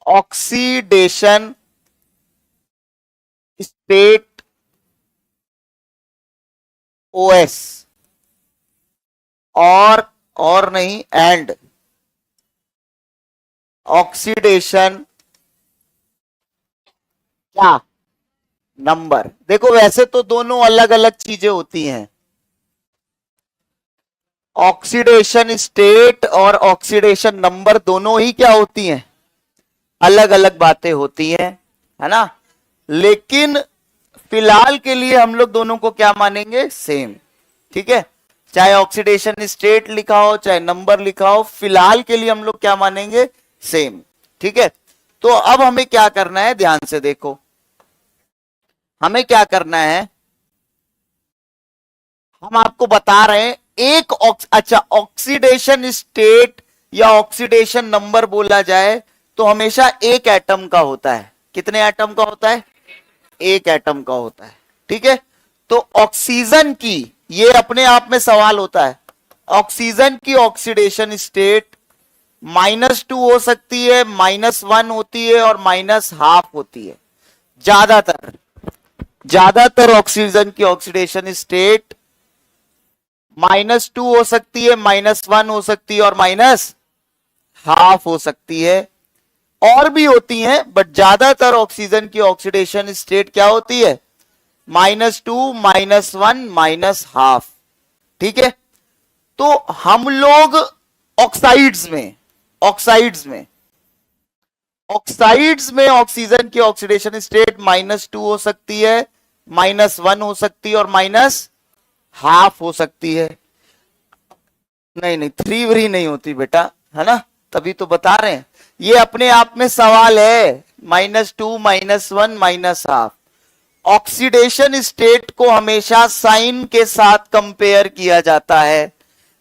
Oxidation state OS और नहीं and oxidation क्या नंबर। देखो वैसे तो दोनों अलग अलग चीजें होती हैं, ऑक्सीडेशन स्टेट और ऑक्सीडेशन नंबर दोनों ही क्या होती हैं, अलग अलग बातें होती हैं, है ना। लेकिन फिलहाल के लिए हम लोग दोनों को क्या मानेंगे, सेम। ठीक है, चाहे ऑक्सीडेशन स्टेट लिखा हो चाहे नंबर लिखा हो, फिलहाल के लिए हम लोग क्या मानेंगे, सेम। ठीक है, तो अब हमें क्या करना है, ध्यान से देखो, हमें क्या करना है, हम आपको बता रहे हैं एक अच्छा ऑक्सीडेशन स्टेट या ऑक्सीडेशन नंबर बोला जाए तो हमेशा एक एटम का होता है। कितने एटम का होता है, एक एटम का होता है। ठीक है, तो ऑक्सीजन की, ये अपने आप में सवाल होता है, ऑक्सीजन की ऑक्सीडेशन स्टेट -2 हो सकती है, -1 होती है और -12 होती है। ज्यादातर ऑक्सीजन की ऑक्सीडेशन स्टेट -2 हो सकती है, -1 हो सकती है और -12 हो सकती है। और भी होती हैं, बट ज्यादातर ऑक्सीजन की ऑक्सीडेशन स्टेट क्या होती है, -2, -1, -12। ठीक है, तो हम लोग ऑक्साइड्स में ऑक्सीजन की ऑक्सीडेशन स्टेट -2 हो सकती है, -1 हो सकती है और -12 हो सकती है। नहीं 3 व्री नहीं होती बेटा, है ना, तभी तो बता रहे हैं, ये अपने आप में सवाल है। -2, -1, -12 ऑक्सीडेशन स्टेट को हमेशा साइन के साथ कंपेयर किया जाता है।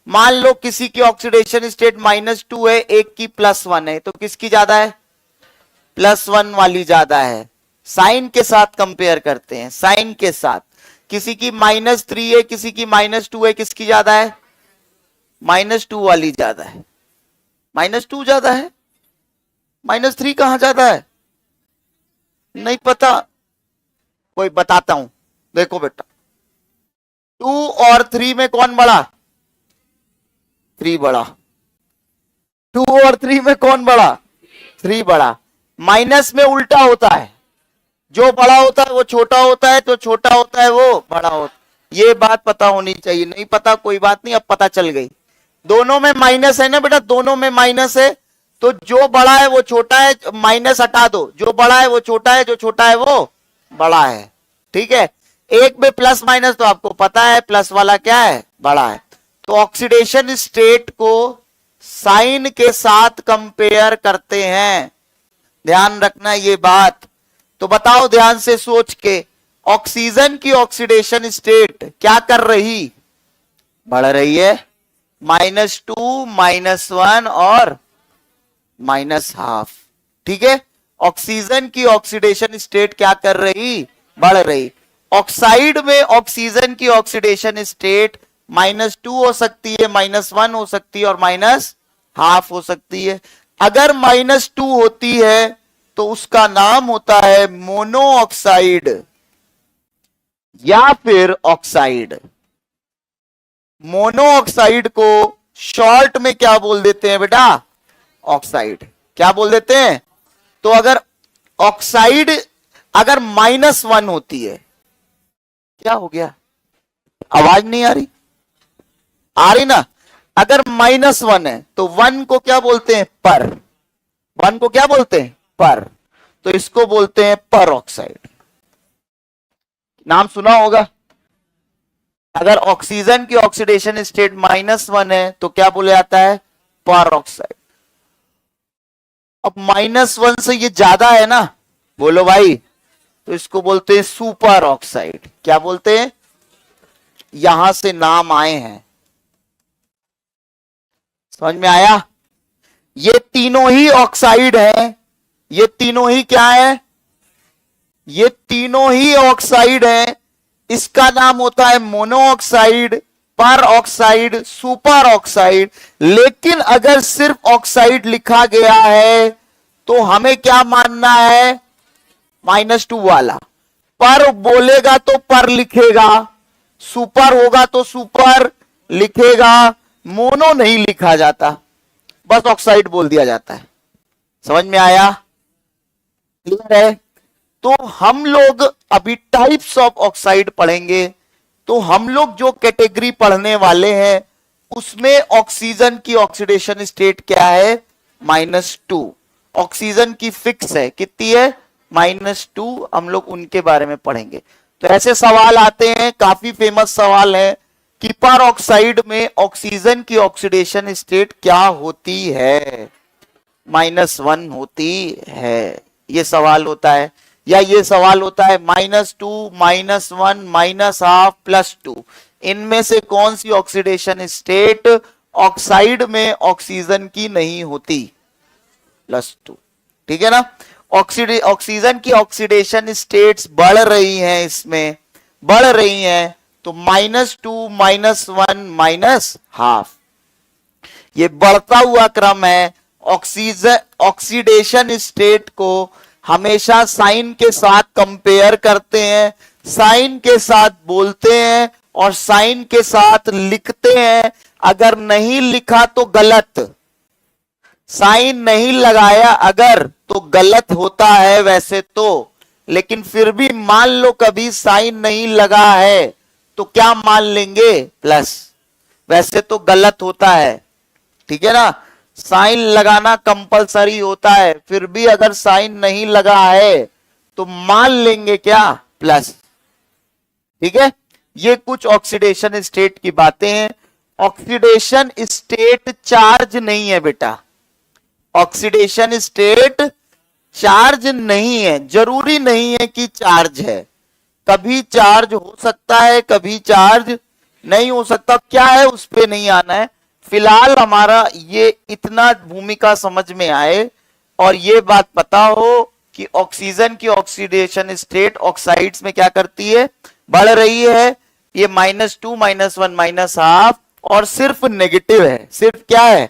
मान लो किसी की ऑक्सीडेशन स्टेट -2 है, एक की +1 है, तो किसकी ज्यादा है, +1 वाली ज्यादा है। साइन के साथ कंपेयर करते हैं, साइन के साथ। किसी की -3 है, किसी की -2 है, किसकी ज्यादा है, -2 वाली ज्यादा है। -2 ज्यादा है, -3 कहां ज्यादा है, नहीं पता, कोई बताता हूं। देखो बेटा, 2 और 3 में कौन बड़ा, 3 बड़ा। 2 और 3 में कौन बड़ा, 3 बड़ा। माइनस में उल्टा होता है, जो बड़ा होता है वो छोटा होता है, तो छोटा होता है वो बड़ा होता है। ये बात पता होनी चाहिए, नहीं पता कोई बात नहीं, अब पता चल गई। दोनों में माइनस है ना बेटा, दोनों में माइनस है, तो जो बड़ा है वो छोटा है, माइनस हटा दो, जो बड़ा है वो छोटा है, जो छोटा है वो बड़ा है। ठीक है, एक में प्लस माइनस तो आपको पता है, प्लस वाला क्या है, बड़ा है। तो ऑक्सीडेशन स्टेट को साइन के साथ कंपेयर करते हैं, ध्यान रखना ये बात। तो बताओ ध्यान से सोच के, ऑक्सीजन की ऑक्सीडेशन स्टेट क्या कर रही, बढ़ रही है, -2, -1 और -12। ठीक है, ऑक्सीजन की ऑक्सीडेशन स्टेट क्या कर रही, बढ़ रही। ऑक्साइड में ऑक्सीजन की ऑक्सीडेशन स्टेट -2 हो सकती है, -1 हो सकती है और -12 हो सकती है। अगर -2 होती है तो उसका नाम होता है मोनो ऑक्साइड या फिर ऑक्साइड। मोनो ऑक्साइड को शॉर्ट में क्या बोल देते हैं बेटा, ऑक्साइड। क्या बोल देते हैं, तो अगर ऑक्साइड अगर -1 होती है, क्या हो गया, आवाज नहीं आ रही, आ रही ना, अगर -1 है तो 1 को क्या बोलते हैं, पर। 1 को क्या बोलते हैं, पर, तो इसको बोलते हैं पर ऑक्साइड। नाम सुना होगा। अगर ऑक्सीजन की ऑक्सीडेशन स्टेट -1 है तो क्या बोला जाता है, पर ऑक्साइड। अब -1 से ये ज्यादा है ना, बोलो भाई, तो इसको बोलते हैं सुपर ऑक्साइड। क्या बोलते हैं, यहां से नाम आए हैं, समझ में आया। ये तीनों ही ऑक्साइड हैं, ये तीनों ही क्या है, ये तीनों ही ऑक्साइड हैं। इसका नाम होता है मोनो ऑक्साइड, पर ऑक्साइड, सुपर ऑक्साइड। लेकिन अगर सिर्फ ऑक्साइड लिखा गया है तो हमें क्या मानना है, -2 वाला। पर बोलेगा तो पर लिखेगा, सुपर होगा तो सुपर लिखेगा, मोनो नहीं लिखा जाता, बस ऑक्साइड बोल दिया जाता है। समझ में आया? क्लियर है? तो हम लोग अभी टाइप्स ऑफ ऑक्साइड पढ़ेंगे। तो हम लोग जो कैटेगरी पढ़ने वाले हैं उसमें ऑक्सीजन की ऑक्सीडेशन स्टेट क्या है, -2। ऑक्सीजन की फिक्स है, कितनी है, -2। हम लोग उनके बारे में पढ़ेंगे। तो ऐसे सवाल आते हैं, काफी फेमस सवाल है कि पर ऑक्साइड में ऑक्सीजन की ऑक्सीडेशन स्टेट क्या होती है, -1 होती है। ये सवाल होता है, या ये सवाल होता है -2, -1, -12, +2। इनमें से कौन सी ऑक्सीडेशन स्टेट ऑक्साइड में ऑक्सीजन की नहीं होती, +2। ठीक है ना? ऑक्सीजन की ऑक्सीडेशन स्टेट्स बढ़ रही हैं, इसमें बढ़ रही हैं, तो -2, -1, -12 ये बढ़ता हुआ क्रम है। ऑक्सीडेशन स्टेट को हमेशा साइन के साथ कंपेयर करते हैं, साइन के साथ बोलते हैं और साइन के साथ लिखते हैं। अगर नहीं लिखा तो गलत, साइन नहीं लगाया अगर तो गलत होता है वैसे तो, लेकिन फिर भी मान लो कभी साइन नहीं लगा है तो क्या मान लेंगे, प्लस। वैसे तो गलत होता है, ठीक है ना? साइन लगाना कंपलसरी होता है, फिर भी अगर साइन नहीं लगा है तो मान लेंगे क्या, प्लस। ठीक है? ये कुछ ऑक्सीडेशन स्टेट की बातें हैं। ऑक्सीडेशन स्टेट चार्ज नहीं है बेटा, ऑक्सीडेशन स्टेट चार्ज नहीं है, जरूरी नहीं है कि चार्ज है। कभी चार्ज हो सकता है, कभी चार्ज नहीं हो सकता। क्या है उस पे नहीं आना है फिलहाल। हमारा ये इतना भूमिका समझ में आए और ये बात पता हो कि ऑक्सीजन की ऑक्सीडेशन स्टेट ऑक्साइड्स में क्या करती है, बढ़ रही है। ये -2, -1, -12 और सिर्फ नेगेटिव है। सिर्फ क्या है?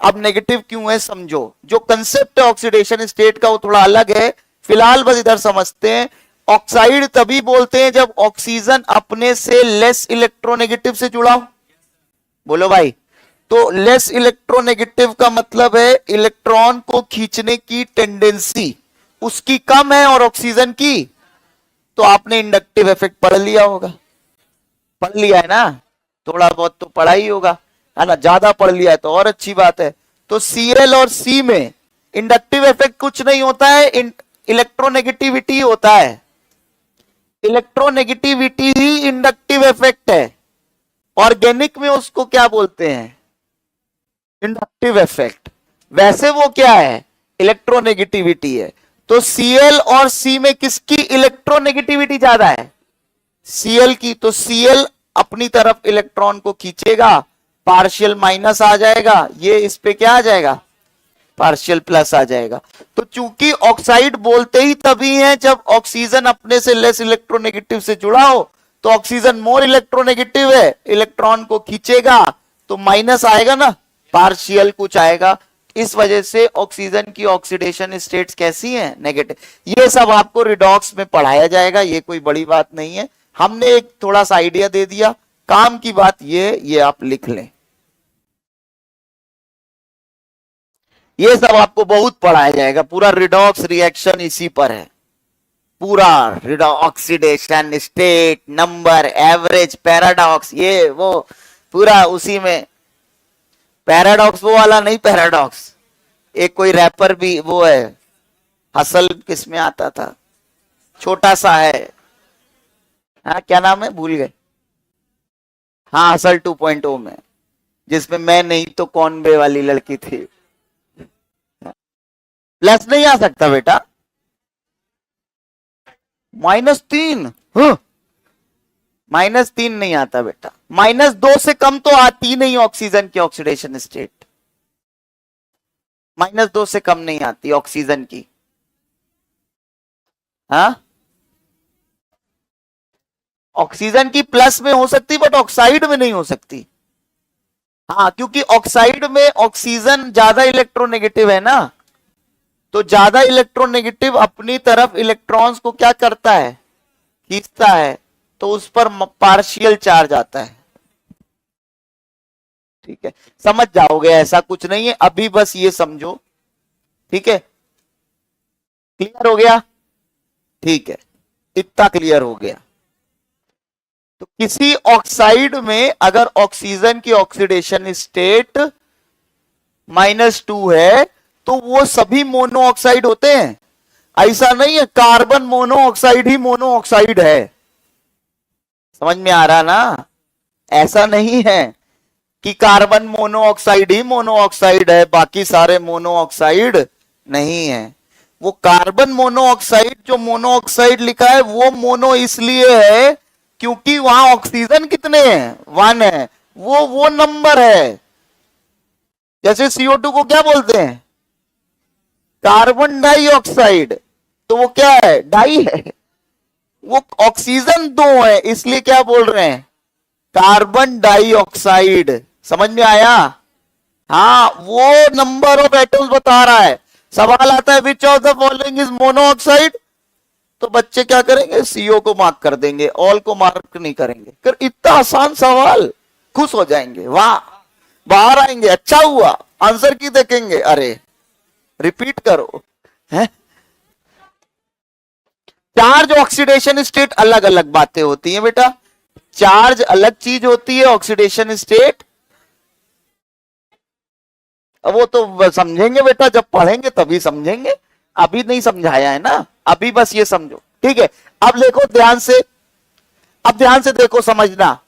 अब नेगेटिव क्यों है समझो। जो कंसेप्ट है ऑक्सीडेशन स्टेट का वो थोड़ा अलग है, फिलहाल बस इधर समझते हैं। ऑक्साइड तभी बोलते हैं जब ऑक्सीजन अपने से लेस इलेक्ट्रोनेगेटिव से जुड़ा हो। बोलो भाई। तो लेस इलेक्ट्रोनेगेटिव का मतलब है इलेक्ट्रॉन को खींचने की टेंडेंसी उसकी कम है और ऑक्सीजन की, तो आपने इंडक्टिव इफेक्ट पढ़ लिया होगा, पढ़ लिया है ना, थोड़ा बहुत तो पढ़ा ही होगा, है ना? ज्यादा पढ़ लिया है तो और अच्छी बात है। तो Cl और C में इंडक्टिव इफेक्ट कुछ नहीं होता है, इलेक्ट्रोनेगेटिविटी होता है। इलेक्ट्रोनेगेटिविटी ही इंडक्टिव इफेक्ट है। ऑर्गेनिक में उसको क्या बोलते हैं, इंडक्टिव इफेक्ट। वैसे वो क्या है, इलेक्ट्रोनेगेटिविटी है। तो Cl और C में किसकी इलेक्ट्रोनेगेटिविटी ज्यादा है, Cl की। तो Cl अपनी तरफ इलेक्ट्रॉन को खींचेगा, पार्शियल माइनस आ जाएगा, ये इस पे क्या आ जाएगा, पार्शियल प्लस आ जाएगा। तो चूंकि ऑक्साइड बोलते ही तभी है जब ऑक्सीजन अपने से लेस इलेक्ट्रोनेगेटिव से जुड़ा हो। तो ऑक्सीजन मोर इलेक्ट्रोनेगेटिव है, इलेक्ट्रॉन को खींचेगा तो माइनस आएगा ना, पार्शियल कुछ आएगा। इस वजह से ऑक्सीजन की ऑक्सीडेशन स्टेट्स कैसी हैं, नेगेटिव। ये सब आपको रिडॉक्स में पढ़ाया जाएगा, ये कोई बड़ी बात नहीं है। हमने एक थोड़ा सा आइडिया दे दिया, काम की बात ये आप लिख लें। ये सब आपको बहुत पढ़ाया जाएगा, पूरा रिडॉक्स रिएक्शन इसी पर है। पूरा oxidation state, number, average, paradox, ये वो पूरा उसी में। पैराडॉक्स वो वाला नहीं, पैराडॉक्स एक कोई रैपर भी वो है, हसल किसमें आता था, छोटा सा है, हाँ क्या नाम है भूल गए। हाँ हसल 2.0 में, जिसमें मैं नहीं तो कौन बे वाली लड़की थी। प्लस नहीं आ सकता बेटा, -3, -3 नहीं आता बेटा। -2 से कम तो आती नहीं ऑक्सीजन की ऑक्सीडेशन स्टेट, -2 से कम नहीं आती ऑक्सीजन की। हाँ ऑक्सीजन की प्लस में हो सकती बट ऑक्साइड में नहीं हो सकती। हाँ क्योंकि ऑक्साइड में ऑक्सीजन ज्यादा इलेक्ट्रोनेगेटिव है ना, तो ज्यादा इलेक्ट्रोनेगेटिव अपनी तरफ इलेक्ट्रॉन्स को क्या करता है, खींचता है, तो उस पर पार्शियल चार्ज आता है। ठीक है, समझ जाओगे, ऐसा कुछ नहीं है, अभी बस ये समझो। ठीक है, क्लियर हो गया? ठीक है, इतना क्लियर हो गया। तो किसी ऑक्साइड में अगर ऑक्सीजन की ऑक्सीडेशन स्टेट -2 है तो वो सभी मोनो ऑक्साइड होते हैं? ऐसा नहीं है कार्बन मोनो ऑक्साइड ही मोनो ऑक्साइड है। समझ में आ रहा ना? ऐसा नहीं है कि कार्बन मोनो ऑक्साइड ही मोनो ऑक्साइड है, बाकी सारे मोनो ऑक्साइड नहीं है। वो कार्बन मोनो ऑक्साइड जो मोनो ऑक्साइड लिखा है वो मोनो इसलिए है क्योंकि वहां ऑक्सीजन कितने हैं, 1 है, वो नंबर है। जैसे CO2 को क्या बोलते हैं, कार्बन डाइऑक्साइड, तो वो क्या है, डाई है। वो ऑक्सीजन 2 है इसलिए क्या बोल रहे हैं, कार्बन डाइऑक्साइड। समझ में आया? हाँ, वो नंबर ऑफ एटम्स बता रहा है। सवाल आता है which of the following is monoxide, तो बच्चे क्या करेंगे, CO को मार्क कर देंगे, ऑल को मार्क नहीं करेंगे। कर इतना आसान सवाल, खुश हो जाएंगे, वाह, बाहर आएंगे, अच्छा हुआ, आंसर की देखेंगे, अरे रिपीट करो है। चार्ज ऑक्सीडेशन स्टेट अलग अलग बातें होती हैं बेटा, चार्ज अलग चीज होती है, ऑक्सीडेशन स्टेट वो तो समझेंगे बेटा, जब पढ़ेंगे तभी समझेंगे, अभी नहीं समझाया है ना, अभी बस ये समझो। ठीक है, अब देखो ध्यान से, अब ध्यान से देखो, समझना।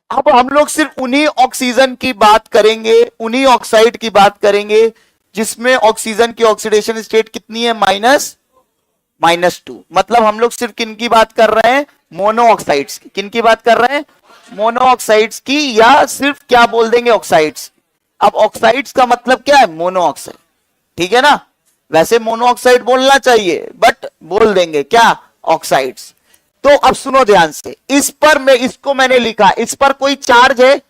अब हम लोग सिर्फ उन्हीं ऑक्सीजन की बात करेंगे, उन्हीं ऑक्साइड की बात करेंगे जिसमें ऑक्सीजन की ऑक्सीडेशन स्टेट कितनी है, -2। मतलब हम लोग सिर्फ किन की बात कर रहे हैं, मोनो ऑक्साइड्स की। किन की बात कर रहे हैं, मोनो ऑक्साइड्स की, या सिर्फ क्या बोल देंगे, ऑक्साइड्स। अब ऑक्साइड्स का मतलब क्या है, मोनो ऑक्साइड। ठीक है ना, वैसे मोनो ऑक्साइड बोलना चाहिए बट बोल देंगे क्या, ऑक्साइड्स। तो अब सुनो ध्यान से, इस पर इसको मैंने लिखा, इस पर कोई चार्ज है,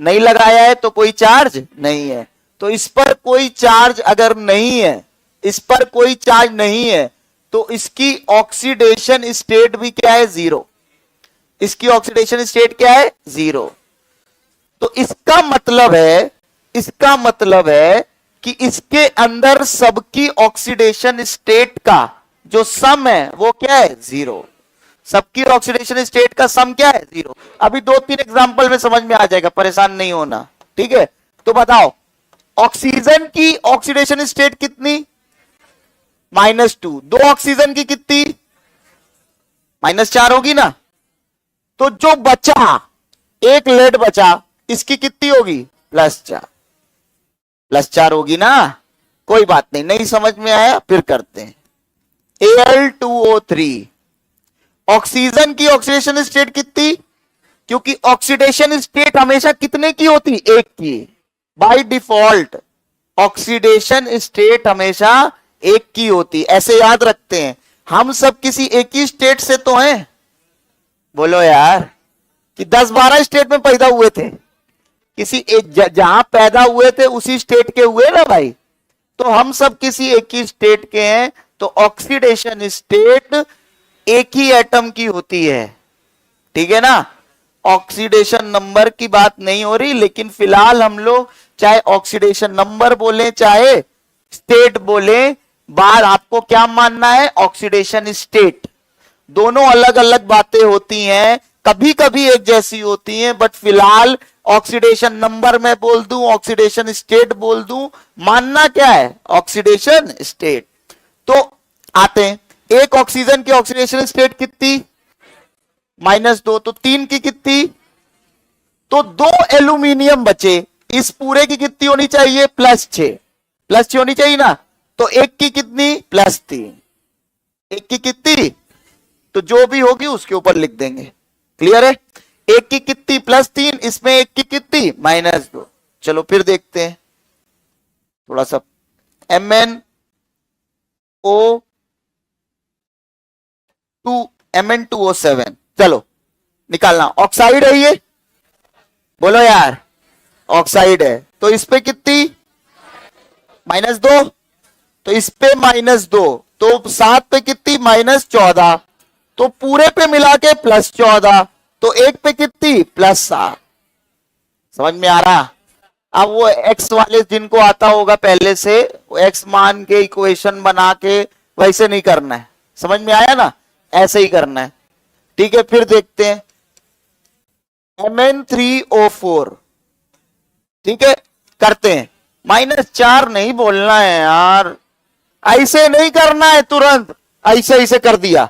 नहीं लगाया है तो कोई चार्ज नहीं है। तो इस पर कोई चार्ज अगर नहीं है, इस पर कोई चार्ज नहीं है, तो इसकी ऑक्सीडेशन स्टेट भी क्या है, 0। इसकी ऑक्सीडेशन स्टेट क्या है, 0। तो इसका मतलब है कि इसके अंदर सबकी ऑक्सीडेशन स्टेट का जो सम है वो क्या है, 0। सबकी ऑक्सीडेशन स्टेट का सम क्या है, 0। अभी 2-3 एग्जांपल में समझ में आ जाएगा, परेशान नहीं होना। ठीक है, तो बताओ ऑक्सीजन की ऑक्सीडेशन स्टेट कितनी, -2। 2 ऑक्सीजन की कितनी, -4 होगी ना। तो जो बचा, एक लेड बचा, इसकी कितनी होगी, +4 होगी ना। कोई बात नहीं, नहीं समझ में आया फिर करते हैं। Al2O3, ऑक्सीजन की ऑक्सीडेशन स्टेट कितनी, क्योंकि ऑक्सीडेशन स्टेट हमेशा कितने की होती, एक की। बाय डिफॉल्ट ऑक्सीडेशन स्टेट हमेशा एक की होती, ऐसे याद रखते हैं। हम सब किसी एक ही स्टेट से तो हैं, बोलो यार, कि 10-12 स्टेट में पैदा हुए थे, किसी एक जहां पैदा हुए थे उसी स्टेट के हुए ना भाई। तो हम सब किसी एक ही स्टेट के हैं, तो ऑक्सीडेशन स्टेट एक ही एटम की होती है। ठीक है ना, ऑक्सीडेशन नंबर की बात नहीं हो रही, लेकिन फिलहाल हम लोग चाहे ऑक्सीडेशन नंबर बोले चाहे स्टेट बोले, बार आपको क्या मानना है, ऑक्सीडेशन स्टेट। दोनों अलग अलग बातें होती हैं, कभी कभी एक जैसी होती हैं, बट फिलहाल ऑक्सीडेशन नंबर में बोल दूं, ऑक्सीडेशन स्टेट बोल दूं, मानना क्या है, ऑक्सीडेशन स्टेट। तो आते हैं, एक ऑक्सीजन की ऑक्सीडेशन स्टेट कितनी, -2, तो 3 की कितनी, तो 2 एल्यूमिनियम बचे, इस पूरे की कितनी होनी चाहिए, +6 होनी चाहिए ना। तो एक की कितनी, +3, एक की कितनी, तो जो भी होगी उसके ऊपर लिख देंगे। क्लियर है, एक की कितनी, +3, इसमें एक की कितनी, -2। चलो फिर देखते हैं थोड़ा सा, Mn2O7, चलो निकालना। ऑक्साइड है ये, बोलो यार, ऑक्साइड है, तो इस पे कितनी, -2, तो इस पे -2, तो 7 पे कितनी, -14, तो पूरे पे मिला के +14, तो एक पे कितनी, +7। समझ में आ रहा? अब वो एक्स वाले जिनको आता होगा पहले से, एक्स मान के इक्वेशन बना के वैसे नहीं करना है। समझ में आया ना? ऐसे ही करना है। ठीक है, फिर देखते हैं Mn3O4। ठीक है, करते हैं। -4 नहीं बोलना है यार, ऐसे नहीं करना है तुरंत, ऐसे ऐसे कर दिया।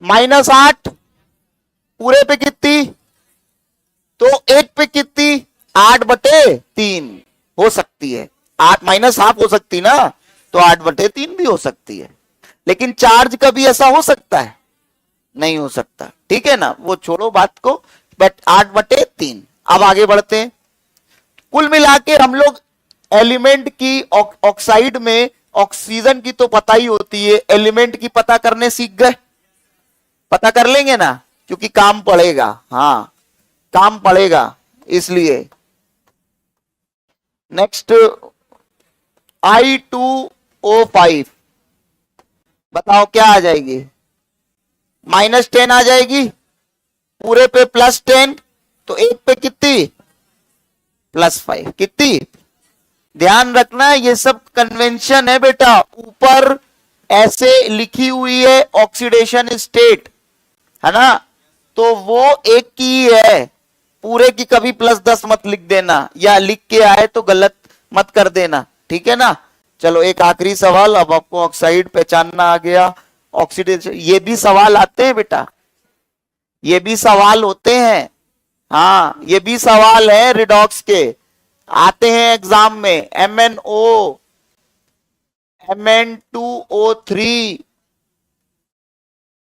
-8 पूरे पे कितनी, तो एक पे कितनी, 8/3 हो सकती है। 8 -1/2 हो सकती ना, तो 8/3 भी हो सकती है। लेकिन चार्ज कभी ऐसा हो सकता है? नहीं हो सकता। ठीक है ना, वो छोड़ो बात को, बट 8/3। अब आगे बढ़ते हैं। कुल मिला के हम लोग एलिमेंट की ऑक्साइड में ऑक्सीजन की तो पता ही होती है, एलिमेंट की पता करने सीख गए। पता कर लेंगे ना, क्योंकि काम पड़ेगा। हाँ, काम पड़ेगा इसलिए। नेक्स्ट I2O5, बताओ क्या आ जाएगी? -10 आ जाएगी, पूरे पे +10, तो एक पे कितनी, +5, कितनी? ध्यान रखना ये सब कन्वेंशन है बेटा, ऊपर ऐसे लिखी हुई है ऑक्सीडेशन स्टेट, है ना, तो वो एक की ही है, पूरे की कभी +10 मत लिख देना, या लिख के आए तो गलत मत कर देना। ठीक है ना? चलो एक आखिरी सवाल, अब आपको ऑक्साइड पहचानना आ गया। ऑक्सीडेशन, ये भी सवाल आते हैं बेटा, ये भी सवाल होते हैं। हाँ, ये भी सवाल है रिडॉक्स के, आते हैं एग्जाम में। MnO, Mn2O3,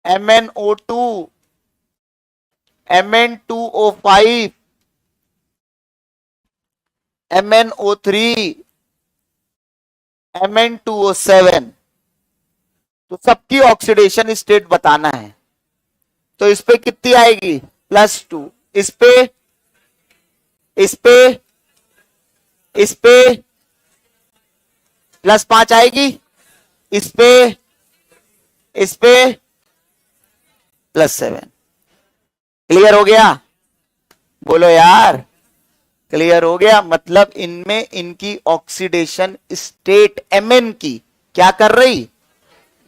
MnO2, Mn2O5, MnO3, Mn2O7, तो सबकी ऑक्सीडेशन स्टेट बताना है। तो इस पे कितनी आएगी, +2, इस पे, इस पे, इस पे +5 आएगी, इस पे, इस पे +7। क्लियर हो गया? बोलो यार, क्लियर हो गया? मतलब इनमें इनकी ऑक्सीडेशन स्टेट Mn की क्या कर रही,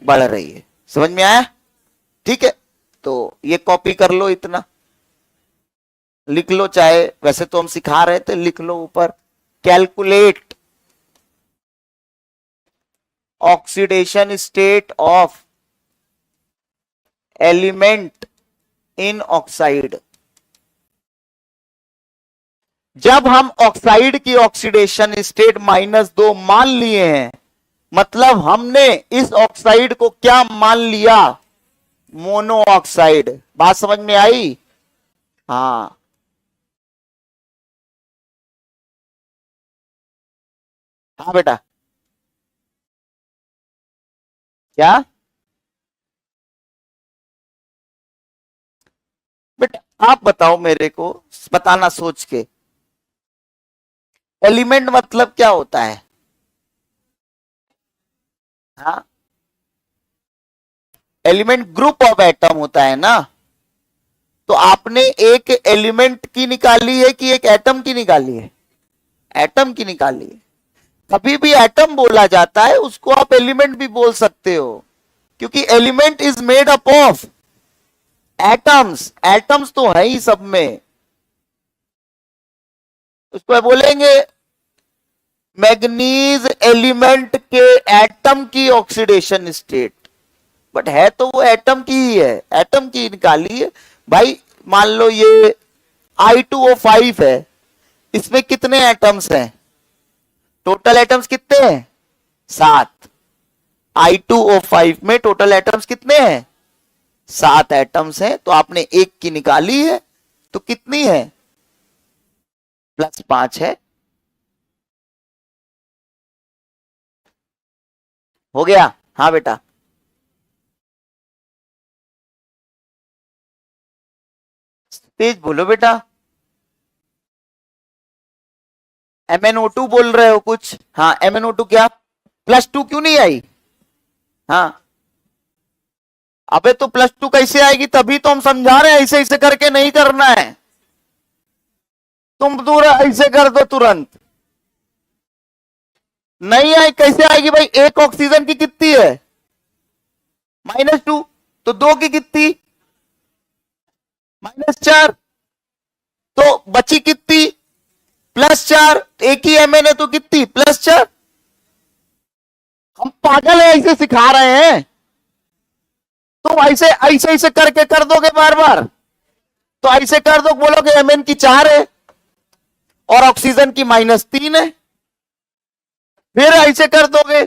बढ़ रही है। समझ में आया? ठीक है, तो ये कॉपी कर लो, इतना लिख लो, चाहे वैसे तो हम सिखा रहे थे, लिख लो ऊपर, calculate oxidation state of element in oxide. जब हम ऑक्साइड की ऑक्सीडेशन स्टेट -2 मान लिए हैं, मतलब हमने इस ऑक्साइड को क्या मान लिया, मोनो ऑक्साइड। बात समझ में आई? हाँ, हाँ बेटा, क्या बेटा आप बताओ मेरे को, बताना सोच के। एलिमेंट मतलब क्या होता है? हाँ, एलिमेंट ग्रुप ऑफ एटम होता है ना। तो आपने एक एलिमेंट की निकाली है कि एक एटम की निकाली है? एटम की निकाली है। कभी भी एटम बोला जाता है, उसको आप एलिमेंट भी बोल सकते हो, क्योंकि element is made up of atoms. Atoms तो है ही सब में, उसको बोलेंगे मैग्नीज एलिमेंट के एटम की ऑक्सीडेशन स्टेट। बट है तो वो एटम की ही है, एटम की निकाली है भाई। मान लो ये I2O5 है, इसमें कितने एटम्स हैं, टोटल एटम्स कितने हैं, 7। I2O5 में टोटल एटम्स कितने हैं, 7 एटम्स हैं। तो आपने एक की निकाली है, तो कितनी है, +5 है। हो गया? हाँ बेटा, तेज बोलो बेटा। MnO2 बोल रहे हो कुछ? हाँ, MnO2 क्या +2 क्यों नहीं आई? हाँ, अबे तो +2 कैसे आएगी? तभी तो हम समझा रहे हैं, ऐसे ऐसे करके नहीं करना है। तुम दूर ऐसे कर दो तुरंत, नहीं आई कैसे आएगी भाई? एक ऑक्सीजन की कितनी है? -2, तो दो की कितनी? -4, तो बची कितनी? +4। एक ही Mn है तो कितनी? +4। हम पागल है, ऐसे सिखा रहे हैं। तुम ऐसे ऐसे ऐसे करके कर दोगे बार बार, तो ऐसे कर दो, बोलोगे Mn की 4 है और ऑक्सीजन की -3 है, फिर ऐसे कर दोगे।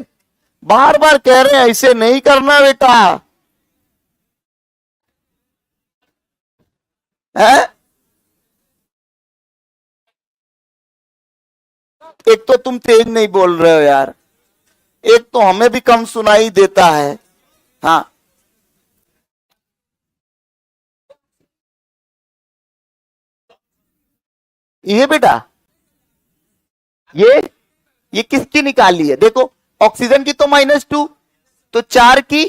बार बार कह रहे हैं ऐसे नहीं करना बेटा, है? एक तो तुम तेज नहीं बोल रहे हो यार, एक तो हमें भी कम सुनाई देता है। हाँ, ये बेटा, ये किसकी निकाली है? देखो, ऑक्सीजन की तो -2, तो 4 की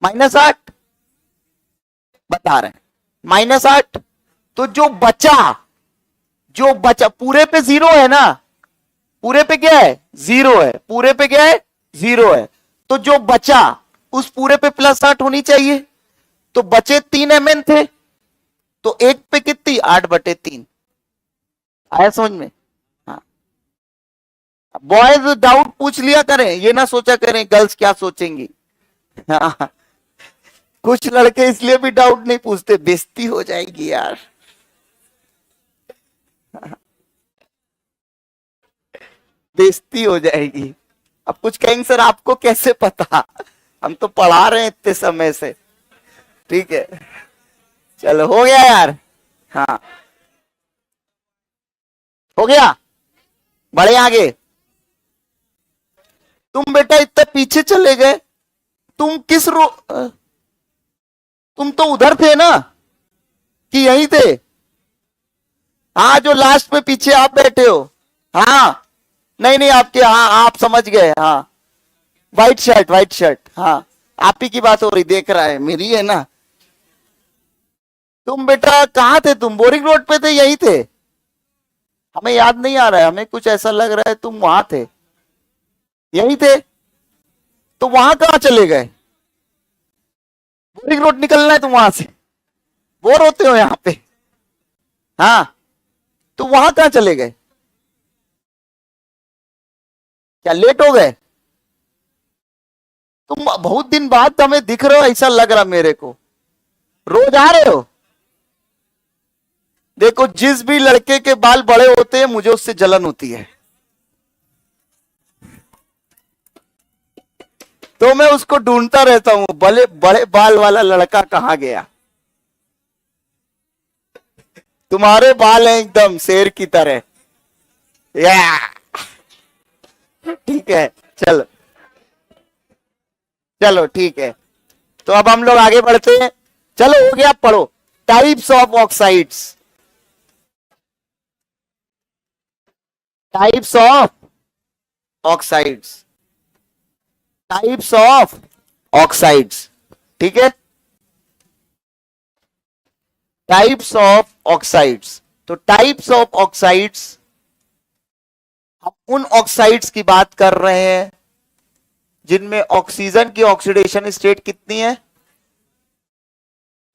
-8 बता रहे हैं, -8। तो जो बचा पूरे पे 0 है ना, पूरे पे क्या है? 0 है, पूरे पे क्या है? 0 है। तो जो बचा उस पूरे पे +8 होनी चाहिए, तो बचे 3 Mn थे, तो एक पे कितनी? 8/3। आया समझ में? हाँ, बॉयज डाउट पूछ लिया करें, ये ना सोचा करें गर्ल्स क्या सोचेंगी। हाँ, कुछ लड़के इसलिए भी डाउट नहीं पूछते, बेइज्जती हो जाएगी यार। बेइज्जती हो जाएगी। अब कुछ कहेंगे सर आपको कैसे पता, हम तो पढ़ा रहे हैं इतने समय से। ठीक है, चलो हो गया यार। हाँ, हो गया, बढ़े आगे। तुम बेटा इतना पीछे चले गए, तुम किस तुम तो उधर थे ना, कि यहीं थे? हाँ, जो लास्ट में पीछे आप बैठे हो। हाँ, नहीं नहीं आपके, हाँ आप समझ गए। हाँ, व्हाइट शर्ट, व्हाइट शर्ट, हाँ आप ही की बात हो रही, देख रहा है, मेरी है ना। तुम बेटा कहाँ थे? तुम बोरिंग रोड पे थे, यहीं थे? हमें याद नहीं आ रहा है, हमें कुछ ऐसा लग रहा है तुम वहां थे, यहीं थे। तो वहां कहाँ चले गए? बोरिंग रोड निकलना है तुम वहां से, बोर होते हो यहाँ पे। हाँ, तो वहां कहाँ चले गए? क्या लेट हो गए? तुम बहुत दिन बाद हमें दिख रहे हो, ऐसा लग रहा मेरे को। रोज आ रहे हो? देखो, जिस भी लड़के के बाल बड़े होते हैं मुझे उससे जलन होती है, तो मैं उसको ढूंढता रहता हूं, बड़े बड़े बाल वाला लड़का कहां गया। तुम्हारे बाल हैं एकदम शेर की तरह। या ठीक है, चलो चलो ठीक है, तो अब हम लोग आगे बढ़ते हैं। चलो हो गया, पढ़ो। Types of oxides, types of oxides, types of oxides, ठीक है, टाइप्स ऑफ ऑक्साइड्स। तो टाइप्स ऑफ ऑक्साइड्स, हम उन ऑक्साइड्स की बात कर रहे हैं जिनमें ऑक्सीजन की ऑक्सीडेशन स्टेट कितनी है?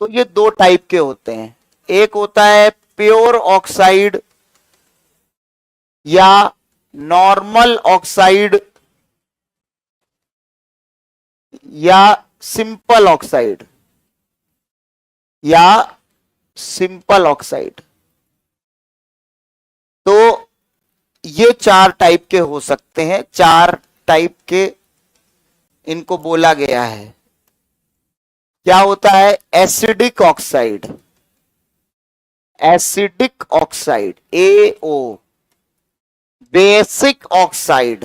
तो ये दो टाइप के होते हैं, एक होता है प्योर ऑक्साइड या नॉर्मल ऑक्साइड या सिंपल ऑक्साइड, या सिंपल ऑक्साइड। तो ये 4 टाइप के हो सकते हैं, 4 टाइप के इनको बोला गया है। क्या होता है? Acidic oxide, acidic oxide AO, basic oxide,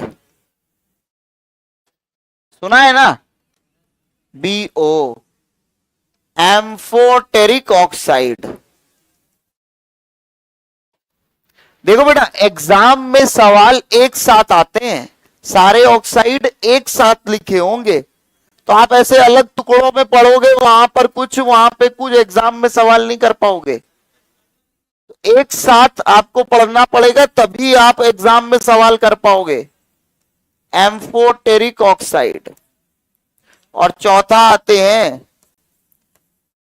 सुना है ना, BO, एम्फोटेरिक ऑक्साइड। देखो बेटा, एग्जाम में सवाल एक साथ आते हैं, सारे ऑक्साइड एक साथ लिखे होंगे, तो आप ऐसे अलग टुकड़ों में पढ़ोगे, वहां पर कुछ वहां पे कुछ, एग्जाम में सवाल नहीं कर पाओगे। एक साथ आपको पढ़ना पड़ेगा, तभी आप एग्जाम में सवाल कर पाओगे। एम्फोटेरिक ऑक्साइड, और चौथा आते हैं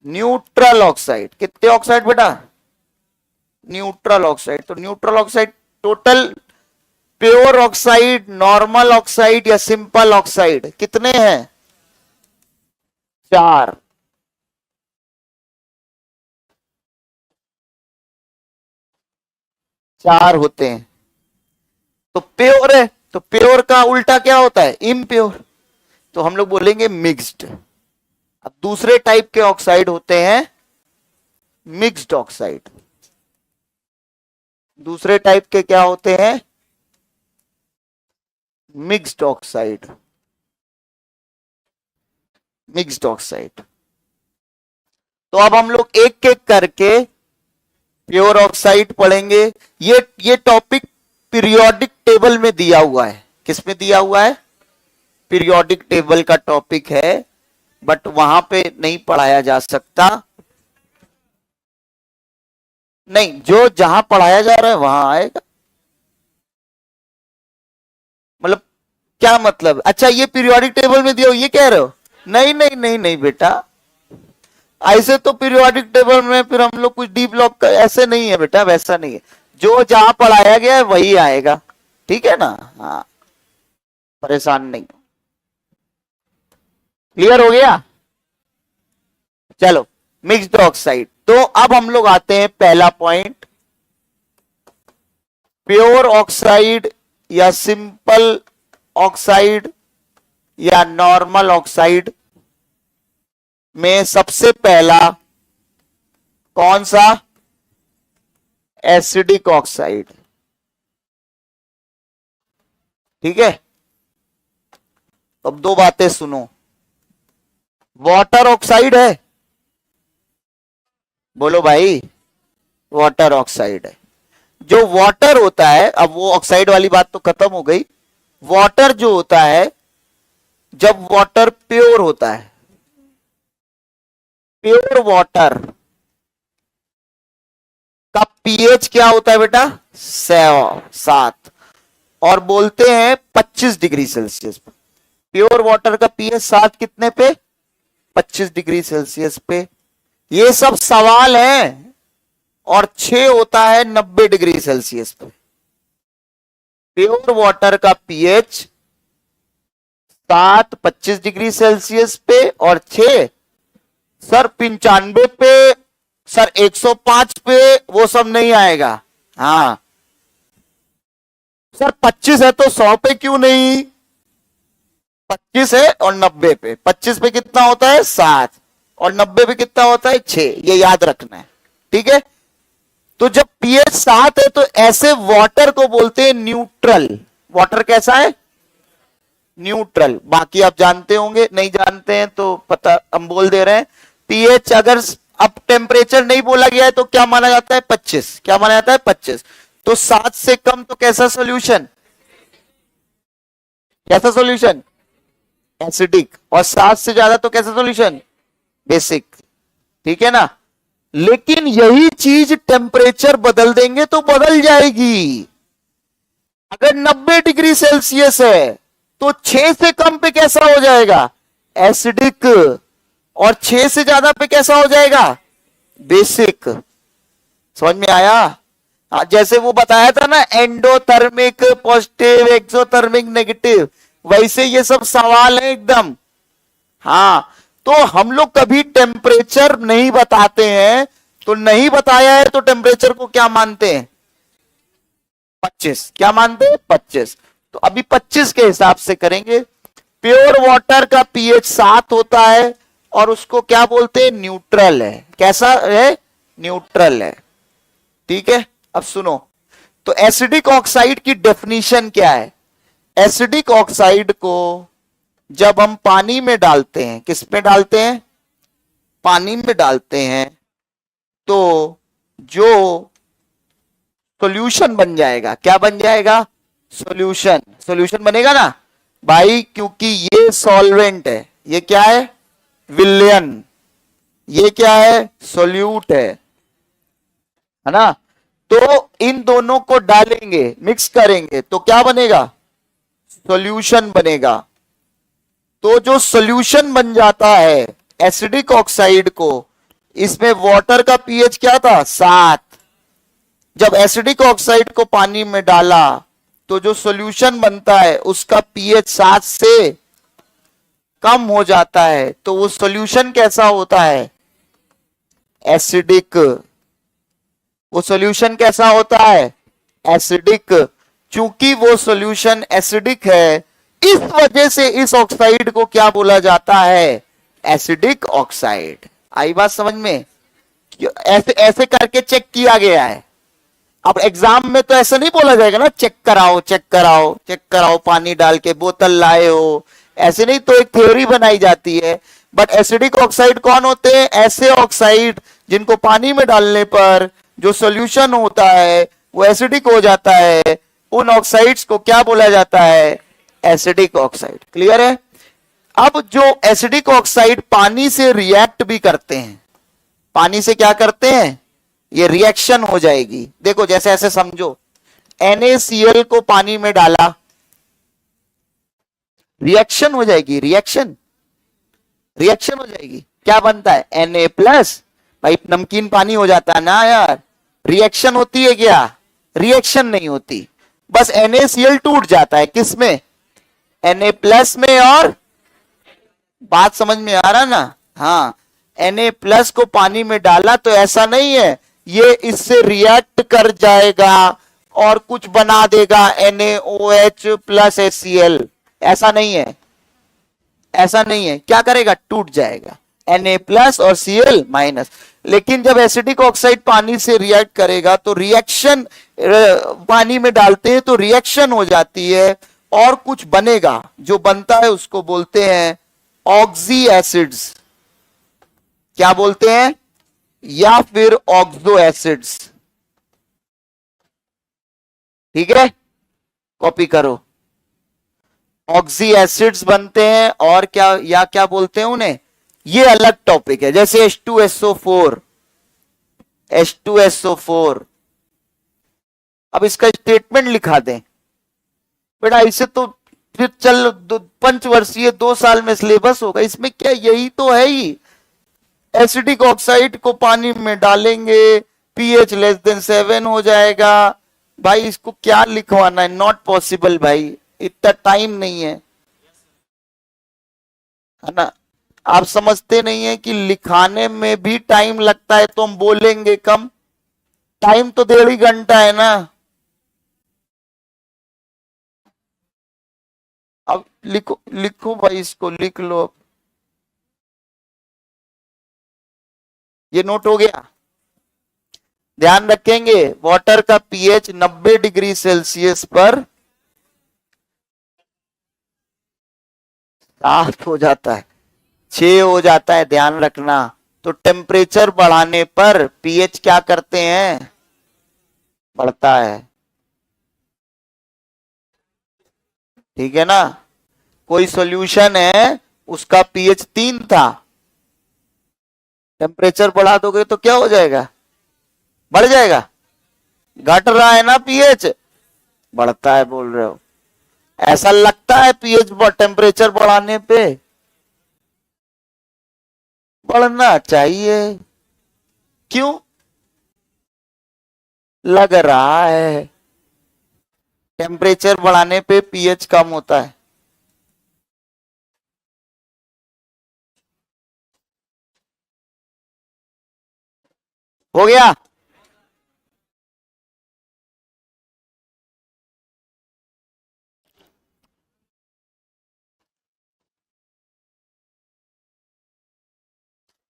न्यूट्रल ऑक्साइड। कितने ऑक्साइड बेटा? Neutral oxide. तो neutral oxide total pure oxide, normal oxide या सिंपल ऑक्साइड कितने हैं? 4। चार होते हैं। तो प्योर है, तो प्योर का उल्टा क्या होता है? इम्प्योर। तो हम लोग बोलेंगे मिक्स्ड। अब दूसरे टाइप के ऑक्साइड होते हैं मिक्स्ड ऑक्साइड। दूसरे टाइप के क्या होते हैं? Mixed oxide. Mixed oxide. तो अब हम लोग एक एक करके प्योर ऑक्साइड पढ़ेंगे। ये टॉपिक पीरियोडिक टेबल में दिया हुआ है। किस में दिया हुआ है? पीरियोडिक टेबल का टॉपिक है, बट वहां पे नहीं पढ़ाया जा सकता। नहीं, जो जहां पढ़ाया जा रहा है वहां आएगा। मतलब क्या मतलब? अच्छा, ये पीरियोडिक टेबल में दिया हो, ये कह रहे हो? नहीं नहीं नहीं नहीं बेटा, ऐसे तो पीरियोडिक टेबल में फिर हम लोग कुछ डी ब्लॉक का, ऐसे नहीं है बेटा, वैसा नहीं है। जो जहां पढ़ाया गया है वही आएगा, ठीक है ना? हाँ, परेशान नहीं। क्लियर हो गया? चलो, मिक्स्ड ऑक्साइड। तो अब हम लोग आते हैं पहला पॉइंट, प्योर ऑक्साइड या सिंपल ऑक्साइड या नॉर्मल ऑक्साइड में सबसे पहला कौन सा? Acidic oxide. ठीक है? अब दो बातें सुनो। वाटर ऑक्साइड है, बोलो भाई, वाटर ऑक्साइड है। जो वाटर होता है, अब वो ऑक्साइड वाली बात तो खत्म हो गई। वाटर जो होता है, जब वाटर प्योर होता है, प्योर वाटर का पीएच क्या होता है बेटा? 7, और बोलते हैं 25 डिग्री सेल्सियस पे। प्योर वाटर का पीएच 7 कितने पे? 25 डिग्री सेल्सियस पे। ये सब सवाल हैं। और 6 होता है 90 डिग्री सेल्सियस पे। प्योर वाटर का पीएच 7 25 डिग्री सेल्सियस पे, और 6 सर 95 पे, सर 105 पे, वो सब नहीं आएगा। हाँ सर 25 है तो 100 पे क्यों नहीं? 25 है और 90 पे। 25 पे कितना होता है? 7, और 90 पे कितना होता है? 6। ये याद रखना है, ठीक है? तो जब पीएच 7 है तो ऐसे वाटर को बोलते हैं न्यूट्रल। वाटर कैसा है? न्यूट्रल। बाकी आप जानते होंगे, नहीं जानते हैं तो पता, हम बोल दे रहे हैं। पीएच अगर अब टेम्परेचर नहीं बोला गया है तो क्या माना जाता है? 25। क्या माना जाता है? 25। तो 7 से कम तो कैसा सॉल्यूशन? कैसा सॉल्यूशन? एसिडिक। और 7 से ज्यादा तो कैसा सॉल्यूशन? बेसिक। ठीक है ना? लेकिन यही चीज टेम्परेचर बदल देंगे तो बदल जाएगी। अगर 90 डिग्री सेल्सियस है तो 6 से कम पे कैसा हो जाएगा? एसिडिक। और 6 से ज्यादा पे कैसा हो जाएगा? बेसिक। समझ में आया? जैसे वो बताया था ना, एंडोथर्मिक पॉजिटिव, एक्सोथर्मिक नेगेटिव, वैसे ये सब सवाल है एकदम। हाँ, तो हम लोग कभी टेम्परेचर नहीं बताते हैं, तो नहीं बताया है तो टेम्परेचर को क्या मानते हैं? 25। क्या मानते हैं? 25। तो अभी 25 के हिसाब से करेंगे। प्योर वाटर का पीएच 7 होता है, और उसको क्या बोलते हैं? न्यूट्रल है। कैसा है? न्यूट्रल है। ठीक है? अब सुनो, तो एसिडिक ऑक्साइड की डेफिनेशन क्या है? एसिडिक ऑक्साइड को जब हम पानी में डालते हैं, किस में डालते हैं? पानी में डालते हैं, तो जो सॉल्यूशन बन जाएगा। क्या बन जाएगा? सॉल्यूशन। सॉल्यूशन बनेगा ना भाई, क्योंकि ये सॉल्वेंट है, ये क्या है? विलयन। ये क्या है? सॉल्यूट है ना? तो इन दोनों को डालेंगे, मिक्स करेंगे तो क्या बनेगा? सॉल्यूशन बनेगा। तो जो सॉल्यूशन बन जाता है एसिडिक ऑक्साइड को, इसमें वाटर का पीएच क्या था? 7। जब एसिडिक ऑक्साइड को पानी में डाला तो जो सॉल्यूशन बनता है उसका पीएच 7 से कम हो जाता है, तो वो सॉल्यूशन कैसा होता है? एसिडिक। वो सॉल्यूशन कैसा होता है? एसिडिक। चूंकि वो सॉल्यूशन एसिडिक है, इस वजह से इस ऑक्साइड को क्या बोला जाता है? Acidic oxide. आई बात समझ में? ऐसे ऐसे करके चेक किया गया है। अब एग्जाम में तो ऐसा नहीं बोला जाएगा ना, चेक कराओ चेक कराओ चेक कराओ, पानी डाल के बोतल लाए हो, ऐसे नहीं। तो एक थ्योरी बनाई जाती है। बट एसिडिक ऑक्साइड कौन होते हैं? ऐसे ऑक्साइड जिनको पानी में डालने पर जो सॉल्यूशन होता है वो एसिडिक हो जाता है। उन ऑक्साइड्स को क्या बोला जाता है? Acidic oxide. क्लियर है? अब जो एसिडिक ऑक्साइड पानी से रिएक्ट भी करते हैं, पानी से क्या करते हैं? ये रिएक्शन हो जाएगी। देखो जैसे ऐसे समझो, NaCl को पानी में डाला, रिएक्शन हो जाएगी। रिएक्शन रिएक्शन हो जाएगी। क्या बनता है? Na plus. भाई नमकीन पानी हो जाता है ना यार। रिएक्शन होती है क्या? रिएक्शन नहीं होती, बस NaCl टूट जाता है। किसमें? Na प्लस में। और बात समझ में आ रहा ना? हाँ, Na प्लस को पानी में डाला तो ऐसा नहीं है ये इससे रिएक्ट कर जाएगा और कुछ बना देगा NaOH प्लस HCl। ऐसा नहीं है, ऐसा नहीं है। क्या करेगा? टूट जाएगा, Na प्लस और Cl माइनस। लेकिन जब एसिडिक ऑक्साइड पानी से रिएक्ट करेगा तो रिएक्शन, पानी में डालते हैं तो रिएक्शन हो जाती है और कुछ बनेगा। जो बनता है उसको बोलते हैं ऑक्सी एसिड्स। क्या बोलते हैं? या फिर ऑक्सो एसिड्स। ठीक है, कॉपी करो। ऑक्सी एसिड्स बनते हैं और क्या, या क्या बोलते हैं उन्हें, ये अलग टॉपिक है। जैसे H2SO4, H2SO4। अब इसका स्टेटमेंट लिखा दें बेटा, इसे तो फिर चल पंचवर्षीय 2 साल में सिलेबस होगा। इसमें क्या, यही तो है ही। एसिडिक ऑक्साइड को पानी में डालेंगे, पीएच <7 हो जाएगा। भाई इसको क्या लिखवाना है? नॉट पॉसिबल भाई, इतना टाइम नहीं है ना। आप समझते नहीं है कि लिखाने में भी टाइम लगता है तो हम बोलेंगे कम। टाइम तो 1.5 घंटा है ना। अब लिखो लिखो भाई, इसको लिख लो। ये नोट हो गया? ध्यान रखेंगे, वाटर का पीएच 90 डिग्री सेल्सियस पर 7 हो जाता है, 6 हो जाता है, ध्यान रखना। तो टेम्परेचर बढ़ाने पर पीएच क्या करते हैं? बढ़ता है। ठीक है ना? कोई सॉल्यूशन है, उसका पीएच 3 था, टेम्परेचर बढ़ा दोगे तो क्या हो जाएगा? बढ़ जाएगा। घट रहा है ना पीएच, बढ़ता है बोल रहे हो। ऐसा लगता है पीएच टेम्परेचर बढ़ाने पे बढ़ना चाहिए। क्यों लग रहा है? टेम्परेचर बढ़ाने पे पीएच कम होता है। हो गया?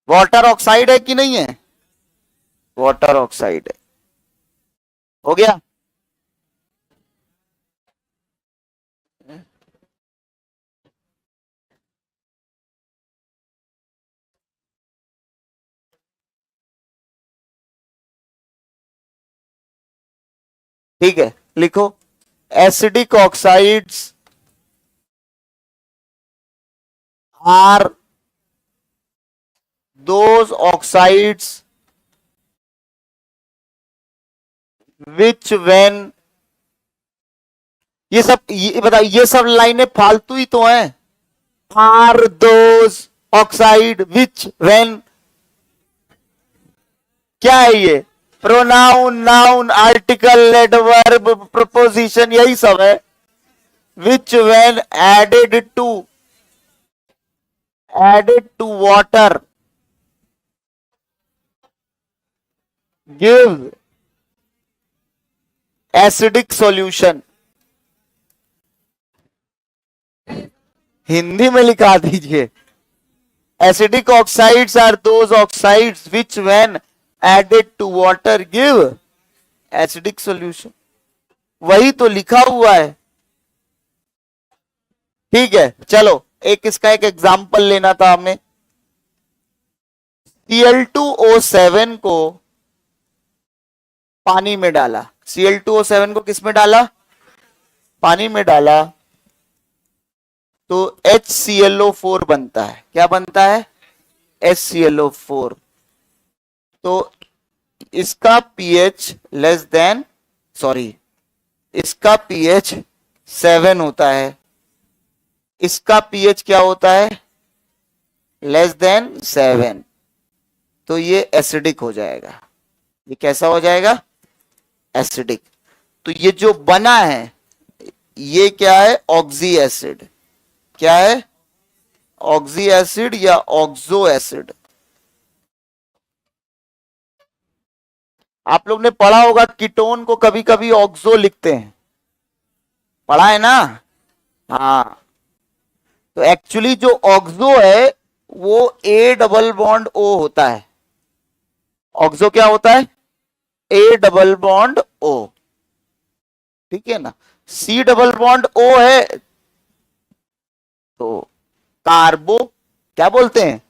वाटर ऑक्साइड है कि नहीं है? वाटर ऑक्साइड है। हो गया? ठीक है, लिखो acidic oxides are those oxides which when, ये सब ये बता, ये सब लाइनें फालतू ही तो हैं। Are those oxide which when, क्या है ये? Pronoun, noun, article, adverb, preposition, यही सब है। Which when added to water give acidic solution। Hindi में लिखा दीजिए। Acidic oxides are those oxides which when added to water give acidic solution. वही तो लिखा हुआ है। ठीक है, चलो एक इसका एक एग्जांपल लेना था हमें। Cl2O7 को पानी में डाला, Cl2O7 को किस में डाला? पानी में डाला, तो HClO4 बनता है। क्या बनता है? HClO4। तो इसका pH लेस देन, सॉरी, इसका pH 7 होता है, इसका pH क्या होता है? Less than 7। तो ये एसिडिक हो जाएगा। ये कैसा हो जाएगा? एसिडिक। तो ये जो बना है ये क्या है? Oxy acid. क्या है? ऑक्सी एसिड या ऑक्सो एसिड। आप लोग ने पढ़ा होगा कीटोन को कभी कभी ऑक्सो लिखते हैं, पढ़ा है ना? हाँ, तो एक्चुअली जो ऑक्सो है वो ए डबल बॉन्ड ओ होता है। ऑक्सो क्या होता है? A double bond O. ठीक है ना? सी डबल बॉन्ड ओ है तो कार्बो, क्या बोलते हैं?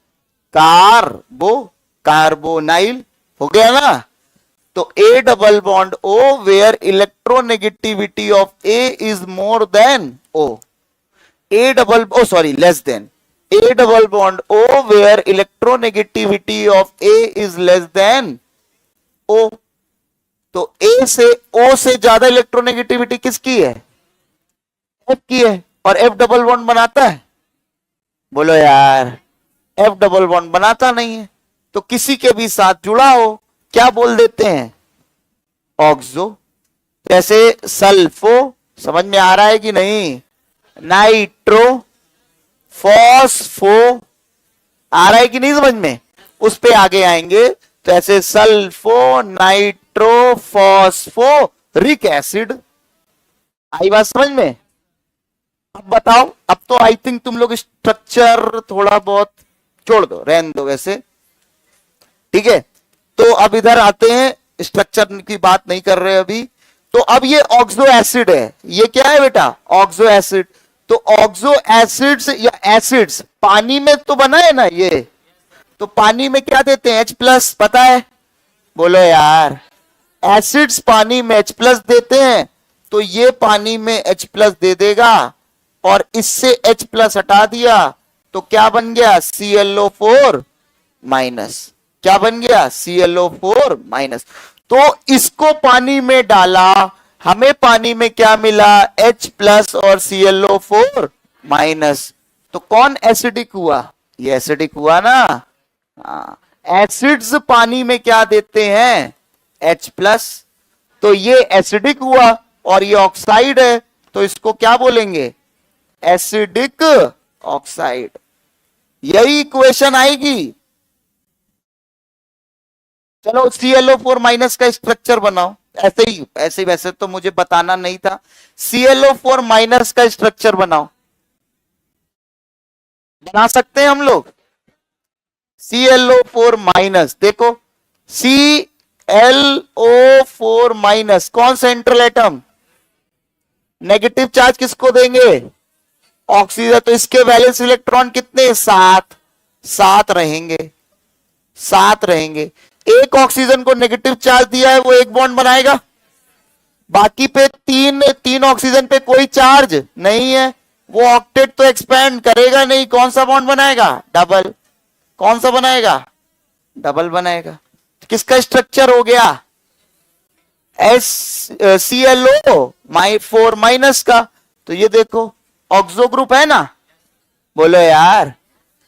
कार्बोनाइल हो गया ना? तो A double bond O where electronegativity of A is more than O. A double less than. A double bond O where electronegativity of A is less than O. तो ए से ओ से ज्यादा इलेक्ट्रोनेगेटिविटी किसकी है? एफ की है। और F double bond बनाता है? बोलो यार, एफ डबल बॉन्ड बनाता नहीं है। तो किसी के भी साथ जुड़ा हो क्या बोल देते हैं? ऑक्सो। जैसे सल्फो, समझ में आ रहा है कि नहीं? नाइट्रो, फॉस्फो, आ रहा है कि नहीं समझ में? उस पे आगे आएंगे। तो ऐसे सल्फो, नाइट्रो, फॉस्फोरिक एसिड। आई बात समझ में? अब बताओ, अब तो आई थिंक तुम लोग स्ट्रक्चर थोड़ा बहुत छोड़ दो, रहने दो वैसे। ठीक है, तो अब इधर आते हैं, स्ट्रक्चर की बात नहीं कर रहे अभी। तो अब ये ऑक्सो एसिड है। ये क्या है बेटा? Oxo acid. तो ऑक्सो एसिड्स या एसिड्स पानी में तो बना है ना ये, तो पानी में क्या देते हैं? H+, पता है? बोलो यार, एसिड्स पानी में H+ देते हैं, तो ये पानी में H+ दे देगा और इससे H+ हटा दिया तो क्या बन गया? ClO4-। क्या बन गया? ClO4-। तो इसको पानी में डाला, हमें पानी में क्या मिला? H+ और ClO4-। तो कौन एसिडिक हुआ? ये एसिडिक हुआ ना? एसिड्स पानी में क्या देते हैं? H+। तो ये एसिडिक हुआ और ये ऑक्साइड है, तो इसको क्या बोलेंगे? Acidic oxide. यही इक्वेशन आएगी। चलो ClO4- का स्ट्रक्चर बनाओ। ऐसे ही वैसे तो मुझे बताना नहीं था। ClO4- का स्ट्रक्चर बनाओ। बना सकते हैं हम लोग? ClO4-, देखो ClO4- कौन सेंट्रल एटम? नेगेटिव चार्ज किसको देंगे? ऑक्सीजन। तो इसके वैलेंस इलेक्ट्रॉन कितने? 7 रहेंगे। 7 रहेंगे। एक ऑक्सीजन को नेगेटिव चार्ज दिया है, वो एक बॉन्ड बनाएगा? बाकी पे तीन तीन ऑक्सीजन पे कोई चार्ज नहीं है, वो ऑक्टेट तो एक्सपेंड करेगा नहीं, कौन सा बॉन्ड बनाएगा? डबल। कौन सा बनाएगा? डबल बनाएगा। किसका स्ट्रक्चर हो गया? एस सी एल ओ माई 4 माइनस का। तो ये देखो ऑक्सो ग्रुप है ना, बोलो यार।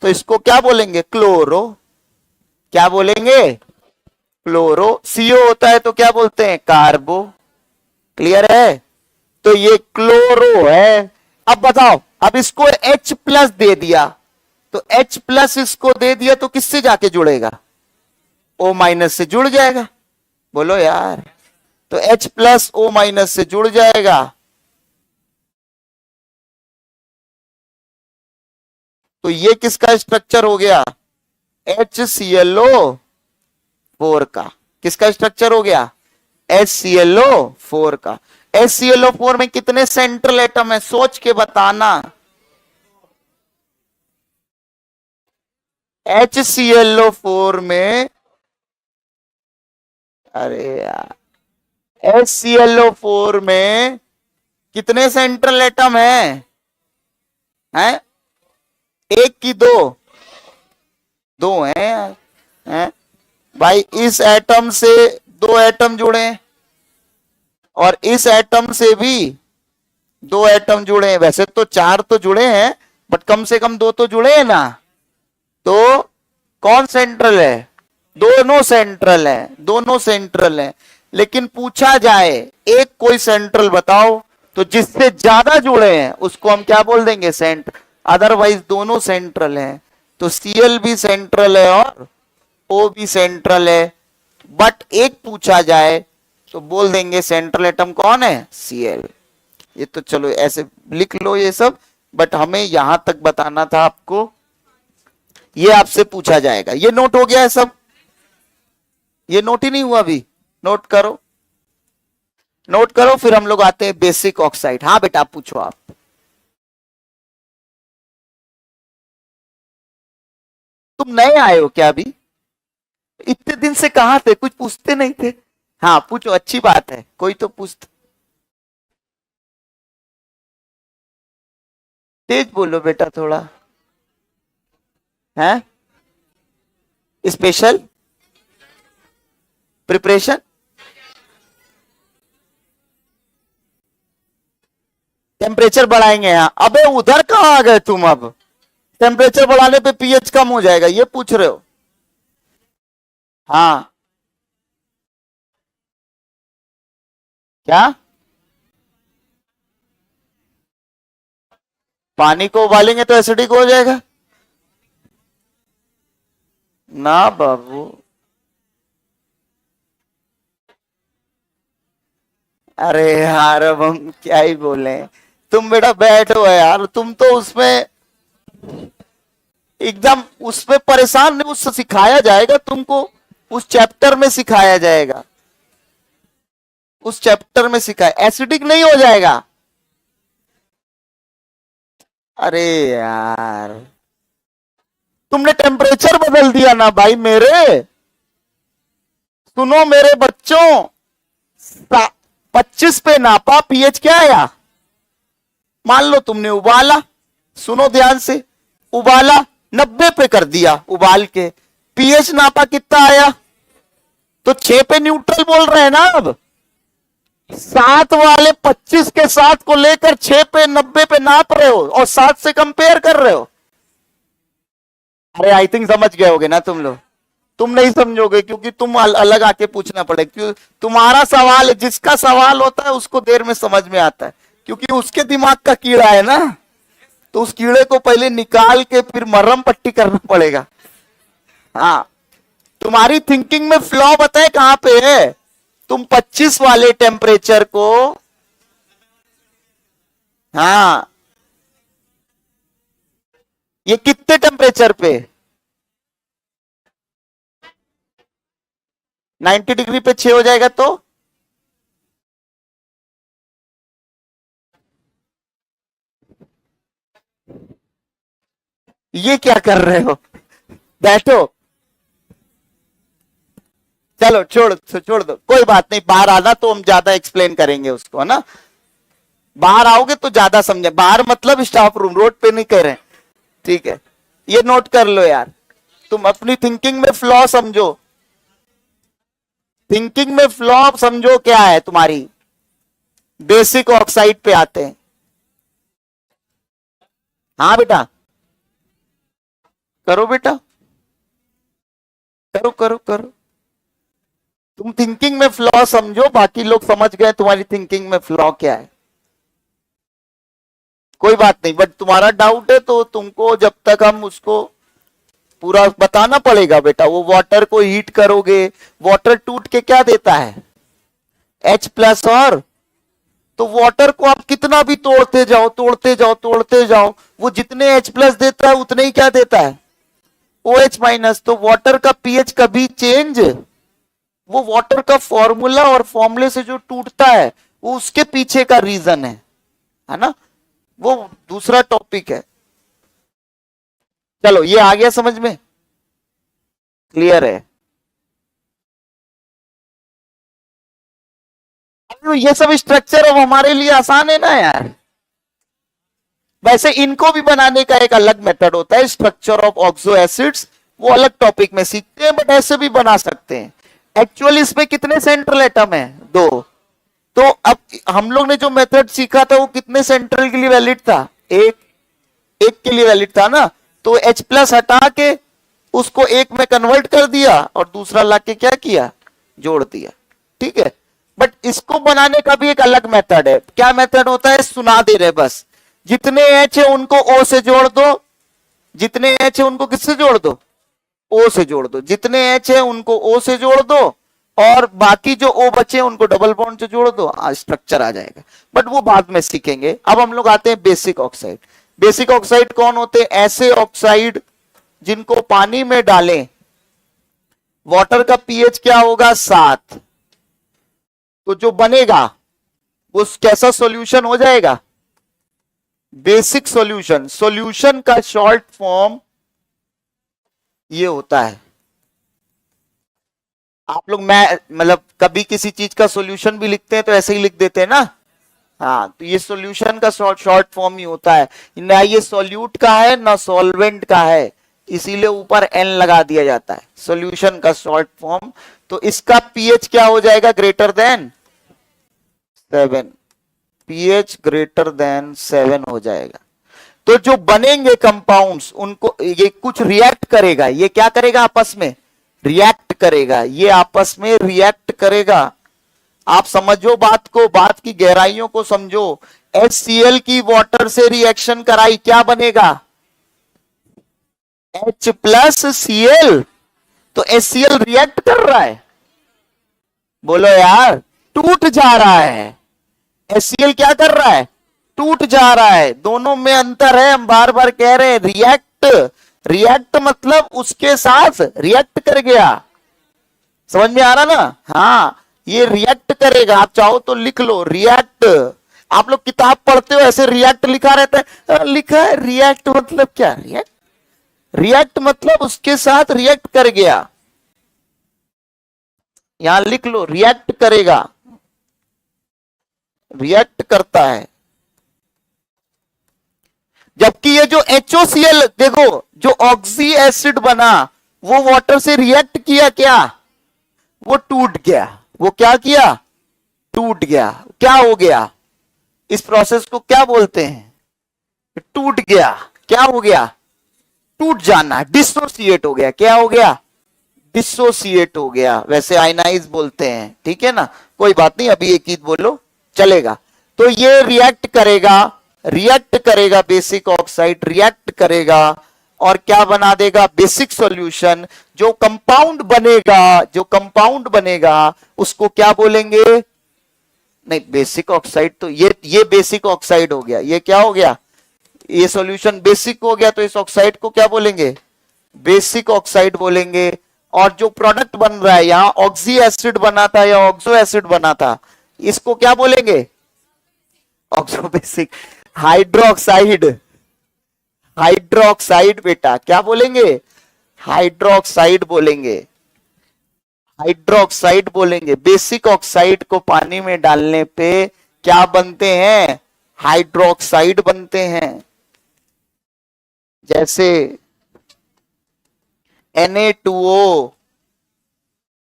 तो इसको क्या बोलेंगे? क्लोरो। क्या बोलेंगे? क्लोरो। सीओ होता है तो क्या बोलते हैं? कार्बो। क्लियर है? तो ये क्लोरो है। अब बताओ, अब इसको H प्लस दे दिया, तो H प्लस इसको दे दिया तो किससे जाके जुड़ेगा? O माइनस से जुड़ जाएगा। बोलो यार। तो H प्लस O माइनस से जुड़ जाएगा। तो ये किसका स्ट्रक्चर हो गया? HClO4 का। किसका स्ट्रक्चर हो गया? HClO4 का। HClO4 में कितने सेंट्रल एटम है? सोच के बताना। HClO4 में, अरे यार, HClO4 में कितने सेंट्रल एटम है? हैं? एक की दो? दो हैं? भाई इस एटम से दो एटम जुड़े और इस एटम से भी दो एटम जुड़े हैं। वैसे तो चार तो जुड़े हैं, बट कम से कम दो तो जुड़े हैं ना। तो कौन सेंट्रल है? दोनों सेंट्रल है, दोनों सेंट्रल है। लेकिन पूछा जाए एक कोई सेंट्रल बताओ, तो जिससे ज्यादा जुड़े हैं उसको हम क्या बोल देंगे? सेंट। अदरवाइज दोनों सेंट्रल हैं। तो Cl भी सेंट्रल है और O भी सेंट्रल है। बट एक पूछा जाए तो बोल देंगे सेंट्रल एटम कौन है? Cl। ये तो चलो ऐसे लिख लो ये सब, बट हमें यहां तक बताना था आपको। ये आपसे पूछा जाएगा। ये नोट हो गया है सब? ये नोट ही नहीं हुआ अभी? नोट करो, नोट करो। फिर हम लोग आते हैं बेसिक ऑक्साइड। हाँ बेटा पूछो आप। तुम नए आए हो क्या अभी? इतने दिन से कहां थे? कुछ पूछते नहीं थे? हाँ पूछो, अच्छी बात है, कोई तो पूछ। तेज बोलो बेटा थोड़ा। है स्पेशल प्रिपरेशन? टेम्परेचर बढ़ाएंगे? यहाँ अबे उधर कहां आ गए तुम? अब टेम्परेचर बढ़ाने पे पीएच कम हो जाएगा, ये पूछ रहे हो? हाँ। क्या? पानी को उबालेंगे तो एसिडिक हो जाएगा? ना बाबू। अरे यार अब हम क्या ही बोले। तुम बेटा बैठो यार, तुम तो उसमें एकदम उसमें परेशान नहीं। उससे सिखाया जाएगा तुमको, उस चैप्टर में सिखाया जाएगा, उस चैप्टर में सिखाया। एसिडिक नहीं हो जाएगा। अरे यार तुमने टेम्परेचर बदल दिया ना भाई मेरे। सुनो मेरे बच्चों, 25 पे नापा, पीएच क्या आया? मान लो तुमने उबाला, सुनो ध्यान से, उबाला 90 पे कर दिया उबाल के, पीएच नापा कितना आया? तो 6 पे न्यूट्रल बोल रहे हैं ना। अब 7 वाले 25 के 7 को लेकर 6 पे 90 पे नाप रहे हो और 7 से कंपेयर कर रहे हो। अरे आई थिंक समझ गए होगे ना तुम लोग। तुम नहीं समझोगे क्योंकि तुम अलग आके पूछना पड़ेगा। क्यों? तुम्हारा सवाल, जिसका सवाल होता है उसको देर में समझ में आता है, क्योंकि उसके दिमाग का कीड़ा है ना। तो उस कीड़े को पहले निकाल के फिर मरहम पट्टी करना पड़ेगा। हाँ, तुम्हारी थिंकिंग में फ्लॉ बताए कहां पे है। तुम 25 वाले टेम्परेचर को, हाँ, ये कितने टेम्परेचर पे? 90 डिग्री पे 6 हो जाएगा तो ये क्या कर रहे हो? बैठो, चलो छोड़ दो, कोई बात नहीं, बाहर आना तो हम ज्यादा एक्सप्लेन करेंगे उसको, है ना। बाहर आओगे तो ज्यादा समझे, बाहर मतलब स्टाफ रूम, रोड पे नहीं कह रहे, ठीक है। ये नोट कर लो यार, तुम अपनी थिंकिंग में फ्लॉ समझो, थिंकिंग में फ्लॉ समझो क्या है तुम्हारी। बेसिक ऑक्साइड पे आते हैं। हाँ बेटा, करो बेटा, करो करो करो। तुम थिंकिंग में फ्लॉ समझो, बाकी लोग समझ गए तुम्हारी थिंकिंग में फ्लॉ क्या है। कोई बात नहीं, बट तुम्हारा डाउट है तो तुमको जब तक हम उसको पूरा बताना पड़ेगा बेटा। वो वाटर को हीट करोगे, वाटर टूट के क्या देता है, H+ और, तो वाटर को आप कितना भी तोड़ते जाओ तोड़ते जाओ तोड़ते जाओ, वो जितने H+ देता है उतने ही क्या देता है, OH-। तो वाटर का पीएच कभी चेंज, वो वाटर का फॉर्मूला और फॉर्मूले से जो टूटता है वो उसके पीछे का रीजन है ना, वो दूसरा टॉपिक है। चलो ये आ गया समझ में, क्लियर है। ये सब स्ट्रक्चर अब हमारे लिए आसान है ना यार। वैसे इनको भी बनाने का एक अलग मेथड होता है, स्ट्रक्चर ऑफ ऑक्सो एसिड्स, वो अलग टॉपिक में सीखते हैं, बट ऐसे भी बना सकते हैं। एक्चुअली इसमें कितने सेंट्रल एटम है, 2। तो अब हम लोग ने जो मेथड सीखा था वो कितने सेंट्रल के लिए वैलिड था, एक के लिए वैलिड था ना। तो H+ हटा के उसको एक में कन्वर्ट कर दिया और दूसरा लाके क्या किया, जोड़ दिया, ठीक है। बट इसको बनाने का भी एक अलग मेथड है। क्या मेथड होता है, सुना दे रहे बस, जितने H है उनको O से जोड़ दो, जितने H है उनको किससे जोड़ दो, O से जोड़ दो, जितने H है उनको O से जोड़ दो, और बाकी जो O बचे उनको डबल बॉन्ड से जोड़ दो, स्ट्रक्चर आ जाएगा। बट वो बाद में सीखेंगे। अब हम लोग आते हैं बेसिक ऑक्साइड। बेसिक ऑक्साइड कौन होते हैं, ऐसे ऑक्साइड जिनको पानी में डालें, वाटर का पीएच क्या होगा, 7, तो जो बनेगा वो कैसा सॉल्यूशन हो जाएगा, बेसिक सॉल्यूशन। सॉल्यूशन का शॉर्ट फॉर्म ये होता है। आप लोग मैं मतलब कभी किसी चीज का सॉल्यूशन भी लिखते हैं तो ऐसे ही लिख देते हैं ना, हाँ, तो ये सॉल्यूशन का शॉर्ट फॉर्म ही होता है। ना ये सॉल्यूट का है ना सॉल्वेंट का है, इसीलिए ऊपर N लगा दिया जाता है, सॉल्यूशन का शॉर्ट फॉर्म। तो इसका पीएच क्या हो जाएगा, greater than 7, pH greater than 7 हो जाएगा। तो जो बनेंगे कंपाउंड्स उनको ये कुछ रिएक्ट करेगा, ये क्या करेगा, आपस में रिएक्ट करेगा, ये आपस में रिएक्ट करेगा। आप समझो बात को, बात की गहराइयों को समझो। HCl की वाटर से रिएक्शन कराई, क्या बनेगा, H+Cl। तो HCl रिएक्ट कर रहा है, बोलो यार, टूट जा रहा है। HCl क्या कर रहा है, टूट जा रहा है। दोनों में अंतर है, हम बार बार कह रहे हैं। रिएक्ट, रिएक्ट मतलब उसके साथ रिएक्ट कर गया, समझ में आ रहा ना, हाँ, ये रिएक्ट करेगा। आप चाहो तो लिख लो रिएक्ट। आप लोग किताब पढ़ते हो ऐसे रिएक्ट लिखा रहता है, लिखा है रिएक्ट मतलब क्या, रिएक्ट, रिएक्ट मतलब उसके साथ रिएक्ट कर गया, यहां लिख लो रिएक्ट करेगा, रिएक्ट करता है। जबकि ये जो HOCl देखो, जो ऑक्सी एसिड बना वो वाटर से रिएक्ट किया, क्या, वो टूट गया। वो क्या किया, टूट गया। क्या हो गया, इस प्रोसेस को क्या बोलते हैं, टूट गया। क्या हो गया, टूट जाना, डिसोसिएट हो गया। क्या हो गया, डिसोसिएट हो गया। वैसे आयनाइज बोलते हैं, ठीक है ना, कोई बात नहीं, अभी एक ही बोलो चलेगा। तो ये रिएक्ट करेगा, रिएक्ट करेगा, बेसिक ऑक्साइड रिएक्ट करेगा और क्या बना देगा, बेसिक सॉल्यूशन। जो कंपाउंड बनेगा, जो कंपाउंड बनेगा उसको क्या बोलेंगे, नहीं बेसिक ऑक्साइड तो ये बेसिक ऑक्साइड हो गया। ये क्या हो गया, ये सॉल्यूशन बेसिक हो गया, तो इस ऑक्साइड को क्या बोलेंगे, बेसिक ऑक्साइड बोलेंगे। और जो प्रोडक्ट बन रहा है, यहां ऑक्सी एसिड बना था या ऑक्सो एसिड बना था, इसको क्या बोलेंगे, ऑक्सो बेसिक। हाइड्रोक्साइड, हाइड्रोक्साइड बेटा क्या बोलेंगे, हाइड्रोक्साइड बोलेंगे। हाइड्रोक्साइड बोलेंगे। बेसिक ऑक्साइड को पानी में डालने पे क्या बनते हैं? हाइड्रोक्साइड बनते हैं। जैसे Na2O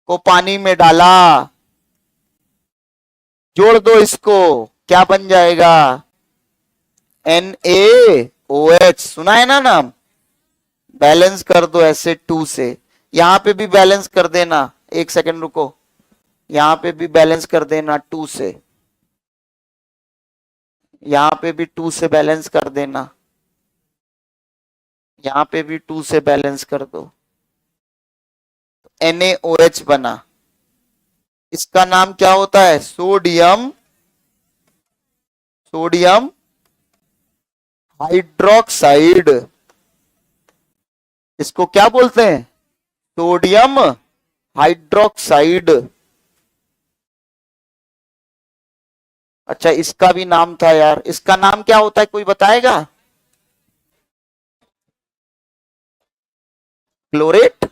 को पानी में डाला, जोड़ दो इसको, क्या बन जाएगा? NaOH। सुना है ना नाम? बैलेंस कर दो ऐसे 2 से। यहां पे भी बैलेंस कर देना, एक सेकंड रुको, यहां पे भी बैलेंस कर देना 2 से, यहां पे भी 2 से बैलेंस कर देना, यहां पे भी 2 से बैलेंस कर दो। NaOH बना। इसका नाम क्या होता है? Sodium hydroxide. इसको क्या बोलते हैं? Sodium hydroxide. अच्छा, इसका भी नाम था यार, इसका नाम क्या होता है, कोई बताएगा? क्लोरेट।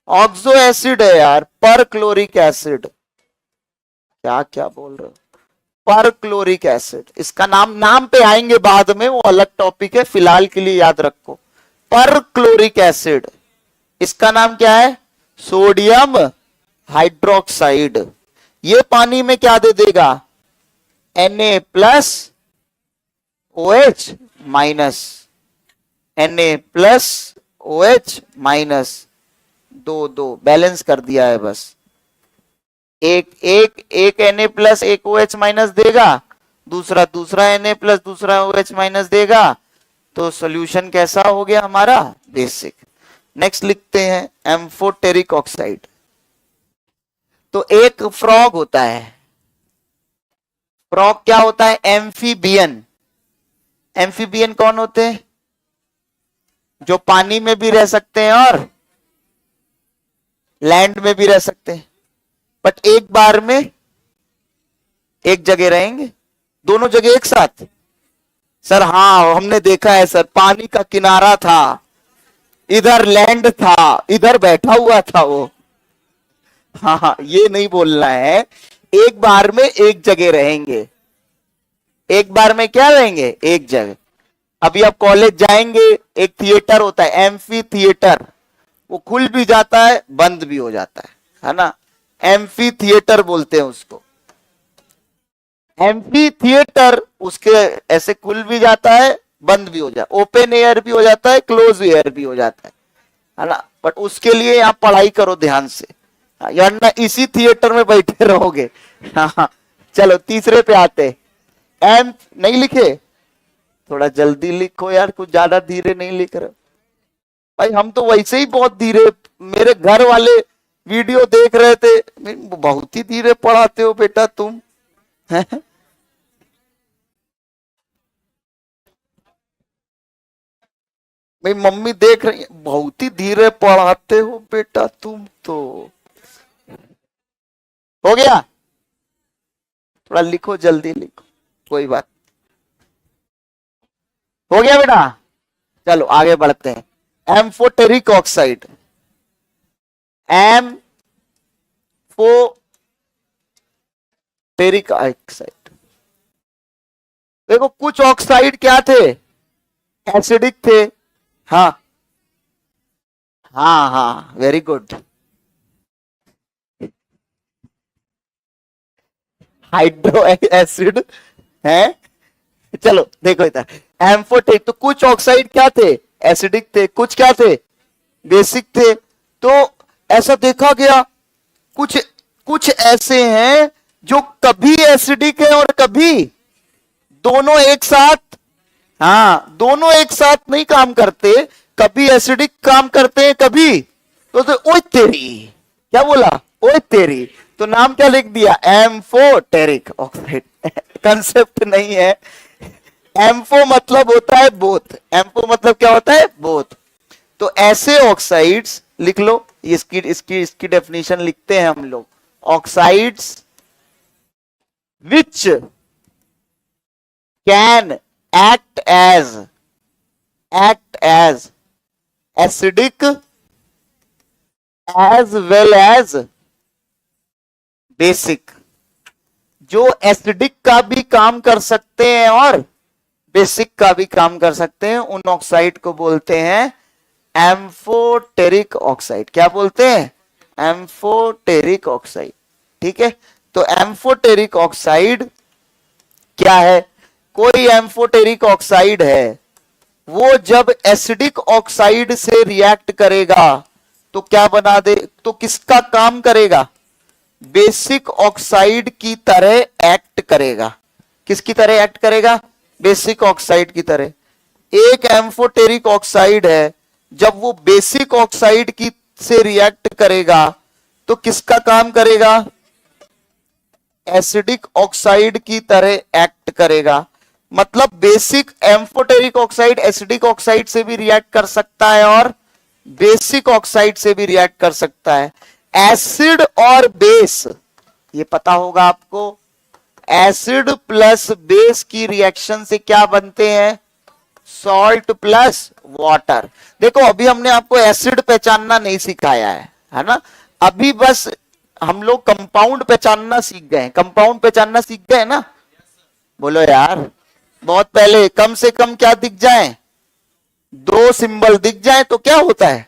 ऑक्सो एसिड है यार, पर क्लोरिक एसिड। क्या क्या बोल रहे हो? पर क्लोरिक एसिड। इसका नाम पे आएंगे बाद में, वो अलग टॉपिक है, फिलहाल के लिए याद रखो। पर क्लोरिक एसिड, इसका नाम क्या है? Sodium hydroxide. ये पानी में क्या दे देगा? Na plus OH minus, Na plus OH minus, दो बैलेंस कर दिया है बस। एक Na प्लस एक OH माइनस देगा, दूसरा Na प्लस दूसरा OH माइनस देगा, तो सोल्यूशन कैसा हो गया हमारा? बेसिक। नेक्स्ट लिखते हैं एम्फोटेरिक ऑक्साइड। तो एक फ्रॉग होता है। फ्रॉग क्या होता है? एम्फीबियन। एम्फीबियन कौन होते हैं? जो पानी में भी रह सकते हैं और लैंड में भी रह सकते हैं, बट एक बार में एक जगह रहेंगे। दोनों जगह एक साथ? सर हाँ, हमने देखा है सर, पानी का किनारा था, इधर लैंड था, इधर बैठा हुआ था वो। हाँ हाँ, ये नहीं बोलना है। एक बार में एक जगह रहेंगे। एक बार में क्या रहेंगे? एक जगह। अभी आप कॉलेज जाएंगे, एक थिएटर होता है एम्फी थिएटर, वो खुल भी जाता है, बंद भी हो जाता है ना? एम्फी थिएटर बोलते हैं उसको। एम्फी थिएटर उसके ऐसे खुल भी जाता है, बंद भी हो जाता है, ओपन एयर भी हो जाता है, क्लोज एयर भी हो जाता है ना? बट उसके लिए आप पढ़ाई करो ध्यान से, वरना इसी थिएटर में बैठे रहोगे। हाँ, चलो तीसरे पे आते। एम नहीं लिखे? थोड़ा जल्दी लिखो यार, कुछ ज्यादा धीरे नहीं लिख रहे भाई। हम तो वैसे ही बहुत धीरे, मेरे घर वाले वीडियो देख रहे थे, बहुत ही धीरे पढ़ाते हो बेटा तुम। मेरी मम्मी देख रही है, बहुत ही धीरे पढ़ाते हो बेटा तुम तो। हो गया? थोड़ा लिखो, जल्दी लिखो, कोई बात। हो गया बेटा? चलो आगे बढ़ते हैं। Amphoteric oxide. Amphoteric oxide. देखो कुछ ऑक्साइड क्या थे? एसिडिक थे। हाँ हाँ हाँ, वेरी गुड। हाइड्रो एसिड है। चलो देखो इधर, एम्फोटेरिक, तो कुछ ऑक्साइड क्या थे? एसिडिक थे, कुछ क्या थे? बेसिक थे। तो ऐसा देखा गया, कुछ कुछ ऐसे हैं जो कभी एसिडिक है और कभी, दोनों एक साथ, हाँ दोनों एक साथ नहीं काम करते, कभी एसिडिक काम करते हैं कभी, तो ओए तेरी, क्या बोला? ओए तेरी। तो नाम क्या लिख दिया? Amphoteric oxide. कंसेप्ट नहीं है। एम्फो मतलब होता है बोथ, एम्फो मतलब क्या होता है? बोथ। तो ऐसे ऑक्साइड्स लिख लो, इसकी इसकी इसकी डेफिनेशन लिखते हैं हम लोग। Oxides which can act as acidic as well as basic, जो एसिडिक का भी काम कर सकते हैं और बेसिक का भी काम कर सकते हैं, उन ऑक्साइड को बोलते हैं एम्फोटेरिक ऑक्साइड। क्या बोलते हैं? Amphoteric oxide. ठीक है, तो एम्फोटेरिक ऑक्साइड क्या है? कोई एम्फोटेरिक ऑक्साइड है, वो जब एसिडिक ऑक्साइड से रिएक्ट करेगा तो क्या बना दे, तो किसका काम करेगा? बेसिक ऑक्साइड की तरह एक्ट करेगा। किसकी तरह एक्ट करेगा? बेसिक ऑक्साइड की तरह। एक एम्फोटेरिक ऑक्साइड है, जब वो बेसिक ऑक्साइड की से रिएक्ट करेगा तो किसका काम करेगा? एसिडिक ऑक्साइड की तरह एक्ट करेगा। मतलब basic amphoteric oxide acidic oxide से भी रिएक्ट कर सकता है और बेसिक ऑक्साइड से भी रिएक्ट कर सकता है। एसिड और बेस, ये पता होगा आपको, एसिड प्लस बेस की रिएक्शन से क्या बनते हैं? Salt plus water. देखो अभी हमने आपको एसिड पहचानना नहीं सिखाया है ना? अभी बस हम लोग कंपाउंड पहचानना सीख गए। कंपाउंड पहचानना सीख गए ना? बोलो यार, बहुत पहले कम से कम क्या दिख जाए? दो सिंबल दिख जाए तो क्या होता है?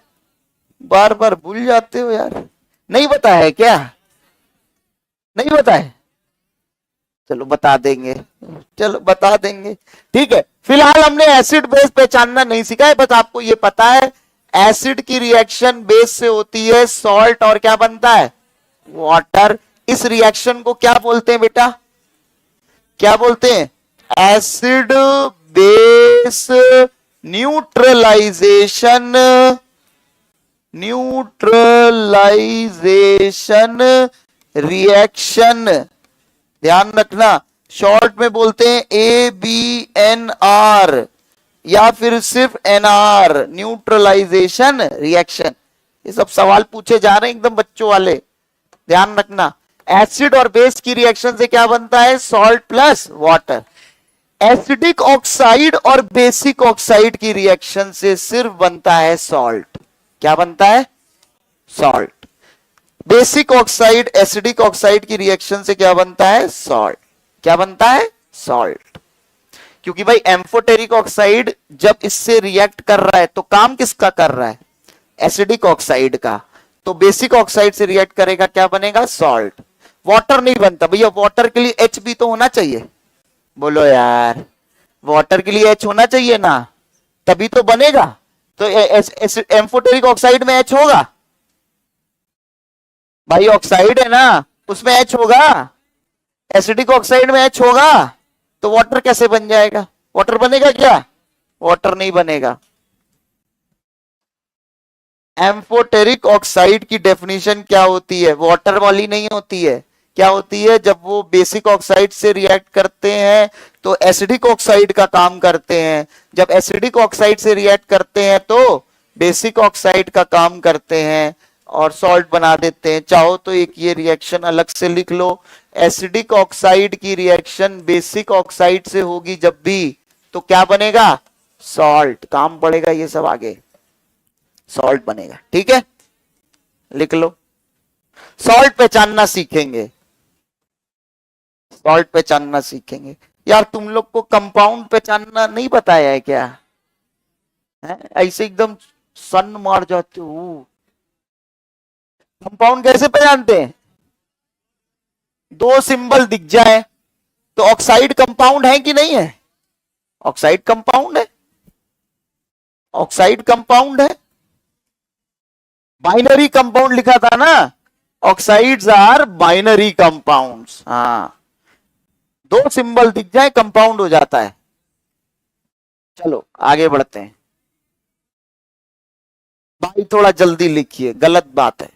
बार बार भूल जाते हो यार। नहीं पता है क्या? नहीं पता है? चलो बता देंगे, चलो बता देंगे। ठीक है, फिलहाल हमने एसिड बेस पहचानना नहीं सीखा है, बस आपको ये पता है एसिड की रिएक्शन बेस से होती है सॉल्ट और क्या बनता है? वाटर। इस रिएक्शन को क्या बोलते हैं बेटा? क्या बोलते हैं? Acid base neutralization, neutralization reaction. ध्यान रखना, शॉर्ट में बोलते हैं ABNR या फिर सिर्फ NR, न्यूट्रलाइजेशन रिएक्शन। ये सब सवाल पूछे जा रहे हैं एकदम बच्चों वाले, ध्यान रखना। एसिड और बेस की रिएक्शन से क्या बनता है? Salt plus water. Acidic oxide और बेसिक ऑक्साइड की रिएक्शन से सिर्फ बनता है सॉल्ट। क्या बनता है? Salt. Basic oxide acidic oxide की रिएक्शन से क्या बनता है? सॉल्ट। क्या बनता है? सॉल्ट। क्योंकि भाई एम्फोटेरिक ऑक्साइड जब इससे रिएक्ट कर रहा है तो काम किसका कर रहा है? एसिडिक ऑक्साइड का। तो बेसिक ऑक्साइड से रिएक्ट करेगा, क्या बनेगा? सॉल्ट। वाटर नहीं बनता भैया, वाटर के लिए H भी तो होना चाहिए। बोलो यार, वाटर के लिए H होना चाहिए ना, तभी तो बनेगा। तो एम्फोटेरिक ऑक्साइड में H होगा भाई, ऑक्साइड है ना, उसमें H होगा। एसिडिक ऑक्साइड में H होगा, तो वाटर कैसे बन जाएगा? वाटर बनेगा क्या? वाटर नहीं बनेगा। एम्फोटेरिक ऑक्साइड की डेफिनेशन क्या होती है? वाटर वाली नहीं होती है। क्या होती है? जब वो बेसिक ऑक्साइड से रिएक्ट करते हैं तो एसिडिक ऑक्साइड का काम करते हैं, जब एसिडिक ऑक्साइड से रिएक्ट करते हैं तो बेसिक ऑक्साइड का काम करते हैं और सॉल्ट बना देते हैं। चाहो तो एक ये रिएक्शन अलग से लिख लो, एसिडिक ऑक्साइड की रिएक्शन बेसिक ऑक्साइड से होगी जब भी, तो क्या बनेगा? सॉल्ट। काम पड़ेगा ये सब आगे, सॉल्ट बनेगा। ठीक है, लिख लो। सॉल्ट पहचानना सीखेंगे, सॉल्ट पहचानना सीखेंगे। यार तुम लोग को कंपाउंड पहचानना नहीं बताया है क्या? है? ऐसे एकदम सन मार जाते हो। कंपाउंड कैसे पहचानते हैं? दो सिंबल दिख जाए तो ऑक्साइड कंपाउंड है कि नहीं है? ऑक्साइड कंपाउंड है, ऑक्साइड कंपाउंड है। बाइनरी कंपाउंड लिखा था ना, ऑक्साइड्स आर बाइनरी कंपाउंड्स। हाँ, दो सिंबल दिख जाए कंपाउंड हो जाता है। चलो आगे बढ़ते हैं। भाई थोड़ा जल्दी लिखिए, गलत बात है।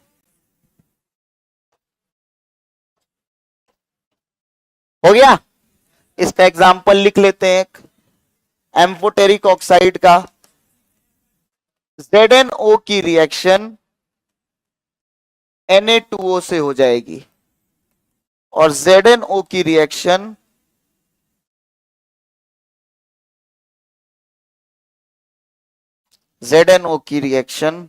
हो गया? इसका एग्जाम्पल लिख लेते हैं एक, एम्फोटेरिक ऑक्साइड का। ZnO की रिएक्शन Na2O से हो जाएगी और ZnO की रिएक्शन ZnO की रिएक्शन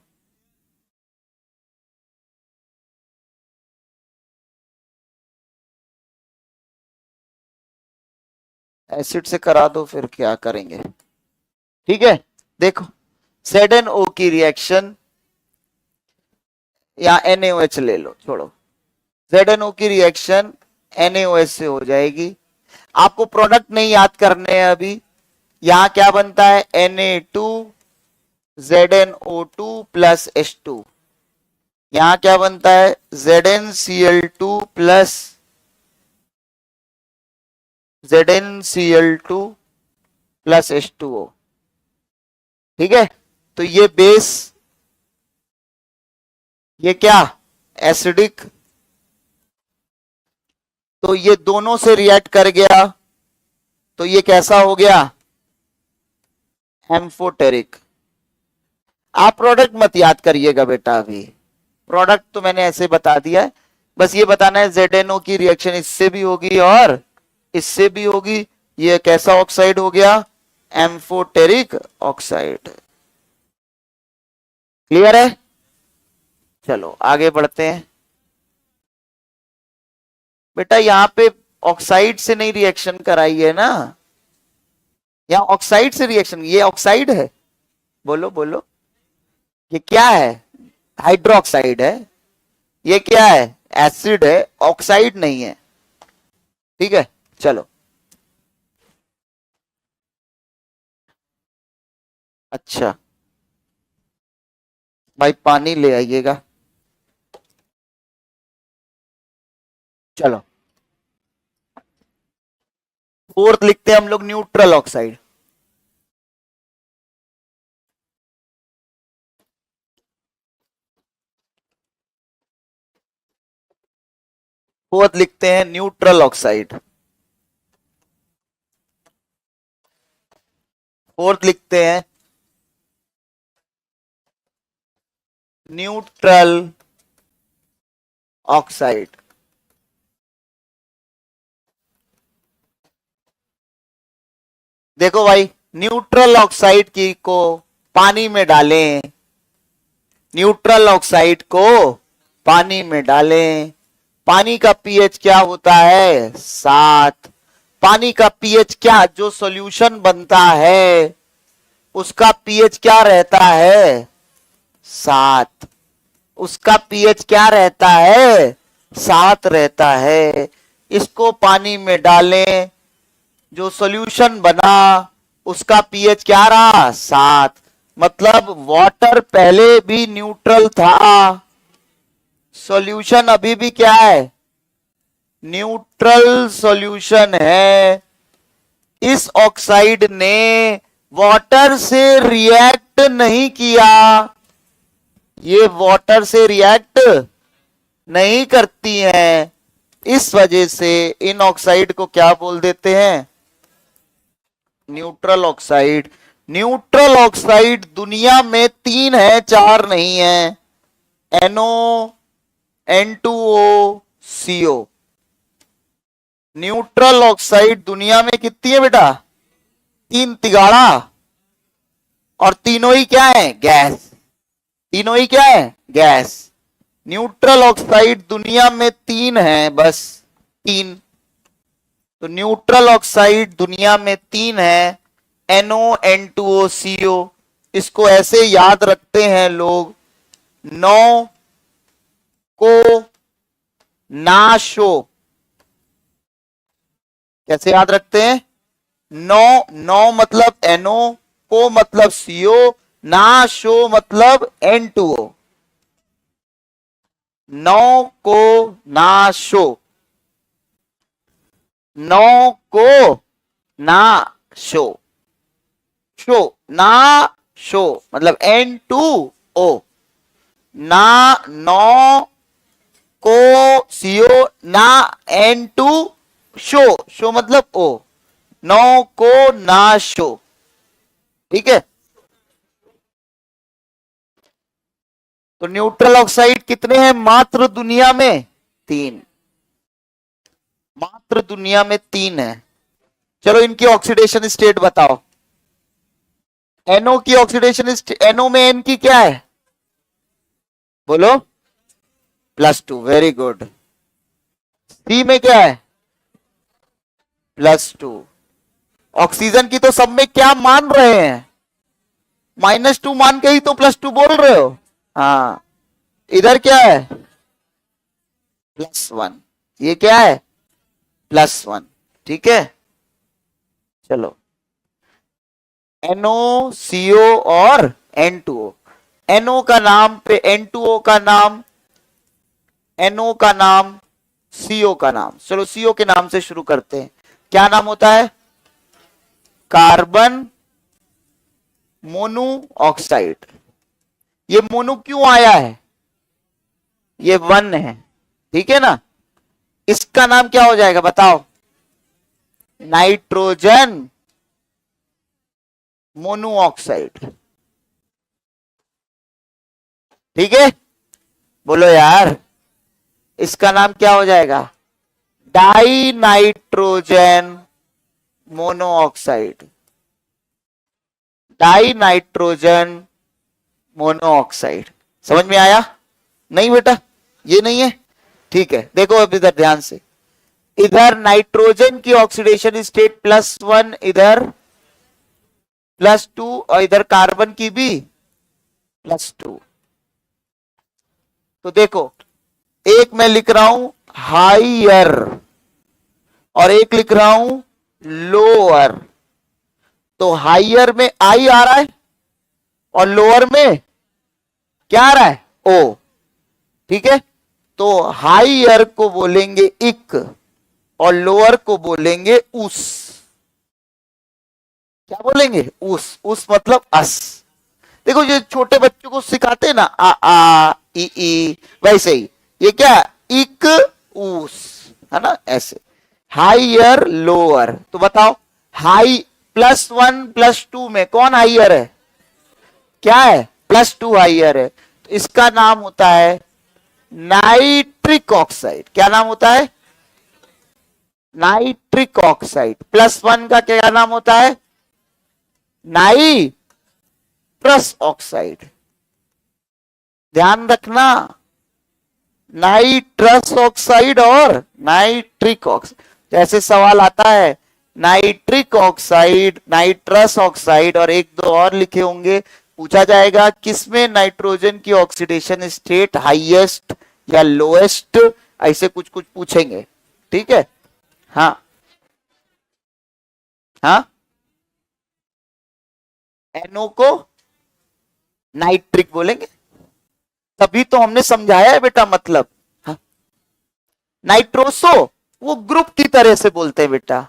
एसिड से करा दो, फिर क्या करेंगे। ठीक है, देखो ZnO की रिएक्शन, या NaOH ले लो, छोड़ो, ZnO की रिएक्शन NaOH से हो जाएगी। आपको प्रोडक्ट नहीं याद करने हैं अभी। यहां क्या बनता है, Na2 ZnO2 प्लस H2। यहां क्या बनता है, ZnCl2 plus ZnCl2 plus H2O। ठीक है, तो ये बेस, ये क्या, एसिडिक, तो ये दोनों से रिएक्ट कर गया, तो ये कैसा हो गया, एम्फोटेरिक। आप प्रोडक्ट मत याद करिएगा बेटा, अभी प्रोडक्ट तो मैंने ऐसे बता दिया है, बस ये बताना है ZnO की रिएक्शन इससे भी होगी और इससे भी होगी। ये कैसा ऑक्साइड हो गया, एम्फोटेरिक ऑक्साइड। क्लियर है, चलो आगे बढ़ते हैं। बेटा यहां पे ऑक्साइड से नहीं रिएक्शन कराई है ना, यहां ऑक्साइड से रिएक्शन, ये ऑक्साइड है, बोलो बोलो, ये क्या है, हाइड्रोक्साइड है। ये क्या है, एसिड है, ऑक्साइड नहीं है। ठीक है, चलो अच्छा भाई पानी ले आइएगा। चलो फोर्थ लिखते हैं हम लोग, न्यूट्रल ऑक्साइड। फोर्थ लिखते हैं न्यूट्रल ऑक्साइड। फोर्थ लिखते हैं न्यूट्रल ऑक्साइड। देखो भाई, न्यूट्रल ऑक्साइड की को पानी में डालें, न्यूट्रल ऑक्साइड को पानी में डालें, पानी का पीएच क्या होता है, 7। पानी का पीएच क्या, जो सॉल्यूशन बनता है उसका पीएच क्या रहता है, 7। उसका पीएच क्या रहता है, 7 रहता है। इसको पानी में डालें, जो सॉल्यूशन बना उसका पीएच क्या रहा, 7। मतलब वाटर पहले भी न्यूट्रल था, सॉल्यूशन अभी भी क्या है, न्यूट्रल सॉल्यूशन है। इस ऑक्साइड ने वाटर से रिएक्ट नहीं किया, ये वाटर से रिएक्ट नहीं करती हैं, इस वजह से इन ऑक्साइड को क्या बोल देते हैं, न्यूट्रल ऑक्साइड। न्यूट्रल ऑक्साइड दुनिया में 3 है, 4 नहीं है। NO, N2O, CO। Neutral oxide दुनिया में कितनी है बेटा, 3 तिगाड़ा, और तीनों ही क्या है, गैस। तीनों ही क्या है, गैस। न्यूट्रल ऑक्साइड दुनिया में 3 है, बस 3। तो न्यूट्रल ऑक्साइड दुनिया में 3 है, NO, N2O, CO। इसको ऐसे याद रखते हैं लोग, 9 को ना शो। कैसे याद रखते हैं, 9 मतलब NO, को मतलब CO, ना शो मतलब N2O। 9 को ना शो, 9 को ना शो, शो ना शो मतलब N2O, ना 9 को CO, ना N2 शो, शो मतलब O, 9 को ना शो। ठीक है, तो न्यूट्रल ऑक्साइड कितने हैं मात्र दुनिया में, 3। मात्र दुनिया में 3 है। चलो इनकी ऑक्सीडेशन स्टेट बताओ। NO की ऑक्सीडेशन, NO में N की क्या है, बोलो, +2, वेरी गुड। C में क्या है, +2। ऑक्सीजन की तो सब में क्या मान रहे हैं, -2 मान के ही तो +2 बोल रहे हो। हाँ, इधर क्या है, +1, ये क्या है, +1। ठीक है, चलो NOCO और N2O। NO का नाम पे N2O का नाम, NO का नाम, CO का नाम। चलो CO के नाम से शुरू करते हैं। क्या नाम होता है, कार्बन मोनो ऑक्साइड। ये मोनो क्यों आया है, ये 1 है, ठीक है ना। इसका नाम क्या हो जाएगा बताओ, नाइट्रोजन मोनोऑक्साइड। ठीक है, बोलो यार, इसका नाम क्या हो जाएगा, die nitrogen monoxide. Die nitrogen monoxide. समझ में आया, नहीं बेटा, ये नहीं है। ठीक है, देखो अब इधर ध्यान से, इधर नाइट्रोजन की ऑक्सीडेशन स्टेट +1, इधर +2, और इधर कार्बन की भी +2। तो देखो, एक मैं लिख रहा हूं हाइयर और एक लिख रहा हूं लोअर। तो हाइयर में आई आ रहा है और लोअर में क्या आ रहा है, ओ। ठीक है, तो हाइयर को बोलेंगे इक और लोअर को बोलेंगे उस। क्या बोलेंगे, उस मतलब अस। देखो ये छोटे बच्चों को सिखाते हैं ना, आ ई, वैसे ही ये क्या, इक उस, है ना, ऐसे। हाइयर लोअर, तो बताओ हाई +1 +2 में कौन हाइयर है, क्या है, +2 हाइयर है। तो इसका नाम होता है नाइट्रिक ऑक्साइड। क्या नाम होता है, नाइट्रिक ऑक्साइड। +1 का क्या नाम होता है, नाइट्रस ऑक्साइड। ध्यान रखना, नाइट्रस ऑक्साइड और नाइट्रिक ऑक्साइड। जैसे सवाल आता है नाइट्रिक ऑक्साइड, नाइट्रस ऑक्साइड और एक दो और लिखे होंगे, पूछा जाएगा किसमें नाइट्रोजन की ऑक्सीडेशन स्टेट हाईएस्ट या लोएस्ट, ऐसे कुछ कुछ पूछेंगे। ठीक है, हाँ हाँ, NO को नाइट्रिक बोलेंगे, तभी तो हमने समझाया है बेटा। मतलब हाँ? नाइट्रोसो वो ग्रुप की तरह से बोलते हैं बेटा,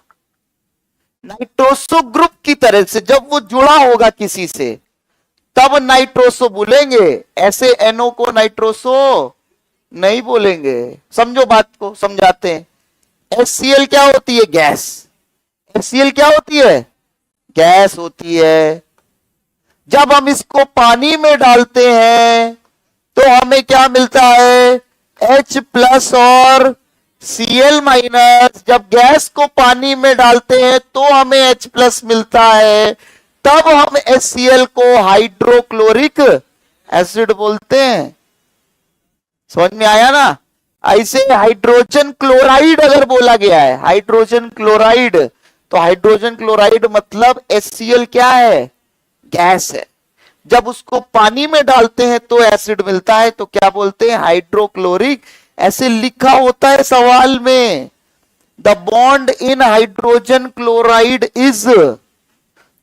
नाइट्रोसो ग्रुप की तरह से, जब वो जुड़ा होगा किसी से तब नाइट्रोसो बोलेंगे, ऐसे NO को नाइट्रोसो नहीं बोलेंगे। समझो बात को, समझाते हैं। HCl क्या होती है, गैस। HCl क्या होती है, गैस होती है। जब हम इसको पानी में डालते हैं तो हमें क्या मिलता है, H+ और Cl-। जब गैस को पानी में डालते हैं तो हमें H+ मिलता है, तब हम HCl को हाइड्रोक्लोरिक एसिड बोलते हैं। समझ में आया ना। ऐसे हाइड्रोजन क्लोराइड अगर बोला गया है, हाइड्रोजन क्लोराइड, तो हाइड्रोजन क्लोराइड मतलब HCl क्या है, गैस है। जब उसको पानी में डालते हैं तो एसिड मिलता है, तो क्या बोलते हैं, हाइड्रोक्लोरिक। ऐसे लिखा होता है सवाल में, the bond in hydrogen chloride is.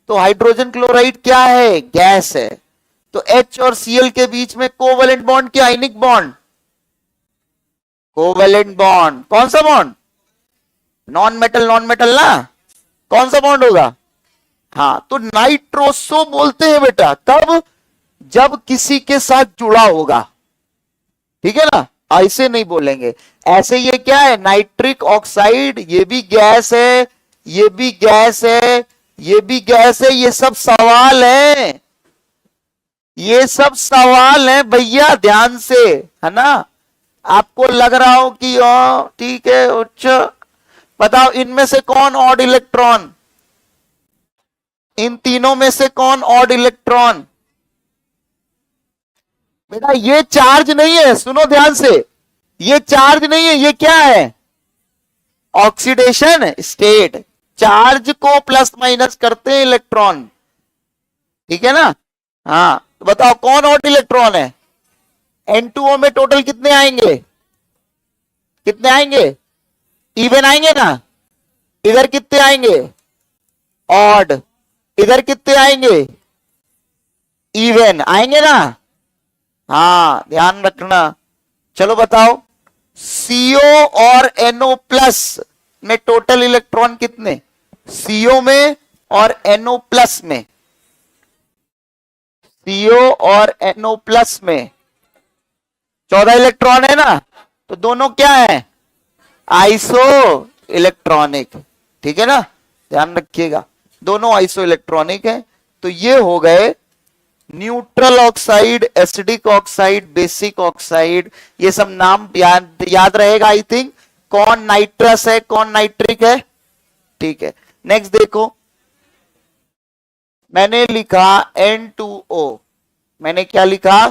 तो हाइड्रोजन क्लोराइड क्या है, गैस है। तो H और Cl के बीच में कोवेलेंट बॉन्ड क्या, आयनिक बॉन्ड, कोवेलेंट बॉन्ड। कौन सा bond, non metal, non metal ना, कौन सा बॉन्ड होगा, हाँ। तो नाइट्रोसो बोलते हैं बेटा तब जब किसी के साथ जुड़ा होगा, ठीक है ना, ऐसे नहीं बोलेंगे। ऐसे ये क्या है, नाइट्रिक ऑक्साइड, ये भी गैस है, ये भी गैस है, ये भी गैस है। ये सब सवाल है, ये सब सवाल है भैया, ध्यान से, है ना। आपको लग रहा हो कि ठीक है, उच्च, बताओ इनमें से कौन ऑड इलेक्ट्रॉन, इन तीनों में से कौन ऑड इलेक्ट्रॉन। बेटा ये चार्ज नहीं है, सुनो ध्यान से, ये चार्ज नहीं है, ये क्या है, ऑक्सीडेशन स्टेट। चार्ज को प्लस माइनस करते हैं इलेक्ट्रॉन, ठीक है ना। हाँ तो बताओ कौन ऑड इलेक्ट्रॉन है? N2O में टोटल कितने आएंगे? कितने आएंगे? इवन आएंगे ना। इधर कितने आएंगे? ऑड। इधर कितने आएंगे? इवन आएंगे ना। हाँ ध्यान रखना। चलो बताओ CO और NO प्लस में टोटल इलेक्ट्रॉन कितने? CO में और NO प्लस में, CO और NO प्लस में 14 इलेक्ट्रॉन है ना। तो दोनों क्या है? आइसो इलेक्ट्रॉनिक, ठीक है ना। ध्यान रखिएगा दोनों आइसो इलेक्ट्रॉनिक है। तो ये हो गए neutral oxide, acidic oxide, basic oxide. ये सब नाम याद रहेगा आई थिंक। कौन नाइट्रस है, कौन नाइट्रिक है, ठीक है। नेक्स्ट देखो, मैंने लिखा N2O। मैंने क्या लिखा?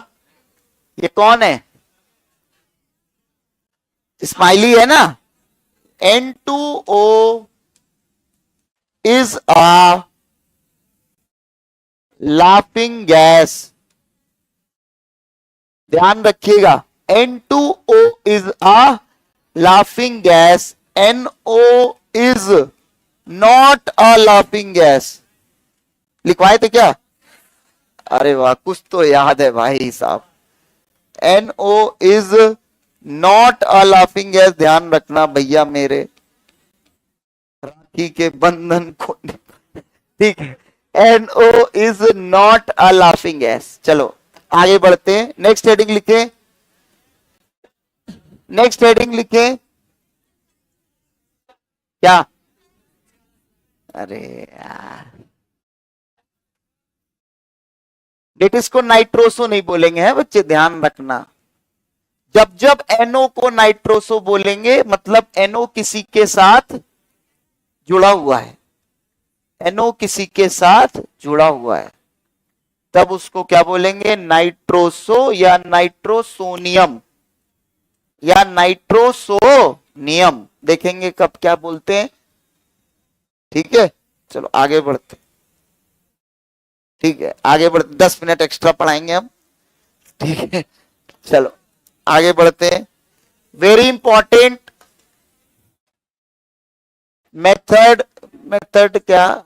ये कौन है? स्माइली है ना। N2O is a laughing gas. ध्यान रखिएगा N2O is a laughing gas, NO is not a laughing gas. लिखवाए थे क्या? अरे वाह कुछ तो याद है भाई साहब। NO is not a laughing gas, ध्यान रखना भैया मेरे, राखी के बंधन को, ठीक है। NO is not a laughing gas. चलो आगे बढ़ते हैं, नेक्स्ट हेडिंग लिखे। नेक्स्ट हेडिंग लिखे क्या? अरे यार डेटिस को नाइट्रोसो नहीं बोलेंगे हैं बच्चे, ध्यान रखना। जब जब NO को नाइट्रोसो बोलेंगे मतलब NO किसी के साथ जुड़ा हुआ है, NO किसी के साथ जुड़ा हुआ है, तब उसको क्या बोलेंगे? नाइट्रोसो या नाइट्रोसोनियम या नाइट्रोसोनियम। देखेंगे कब क्या बोलते हैं, ठीक है। चलो आगे बढ़ते, ठीक है आगे बढ़ते, 10 मिनट एक्स्ट्रा पढ़ाएंगे हम, ठीक है। चलो आगे बढ़ते हैं। वेरी इंपॉर्टेंट मेथड, मेथड क्या?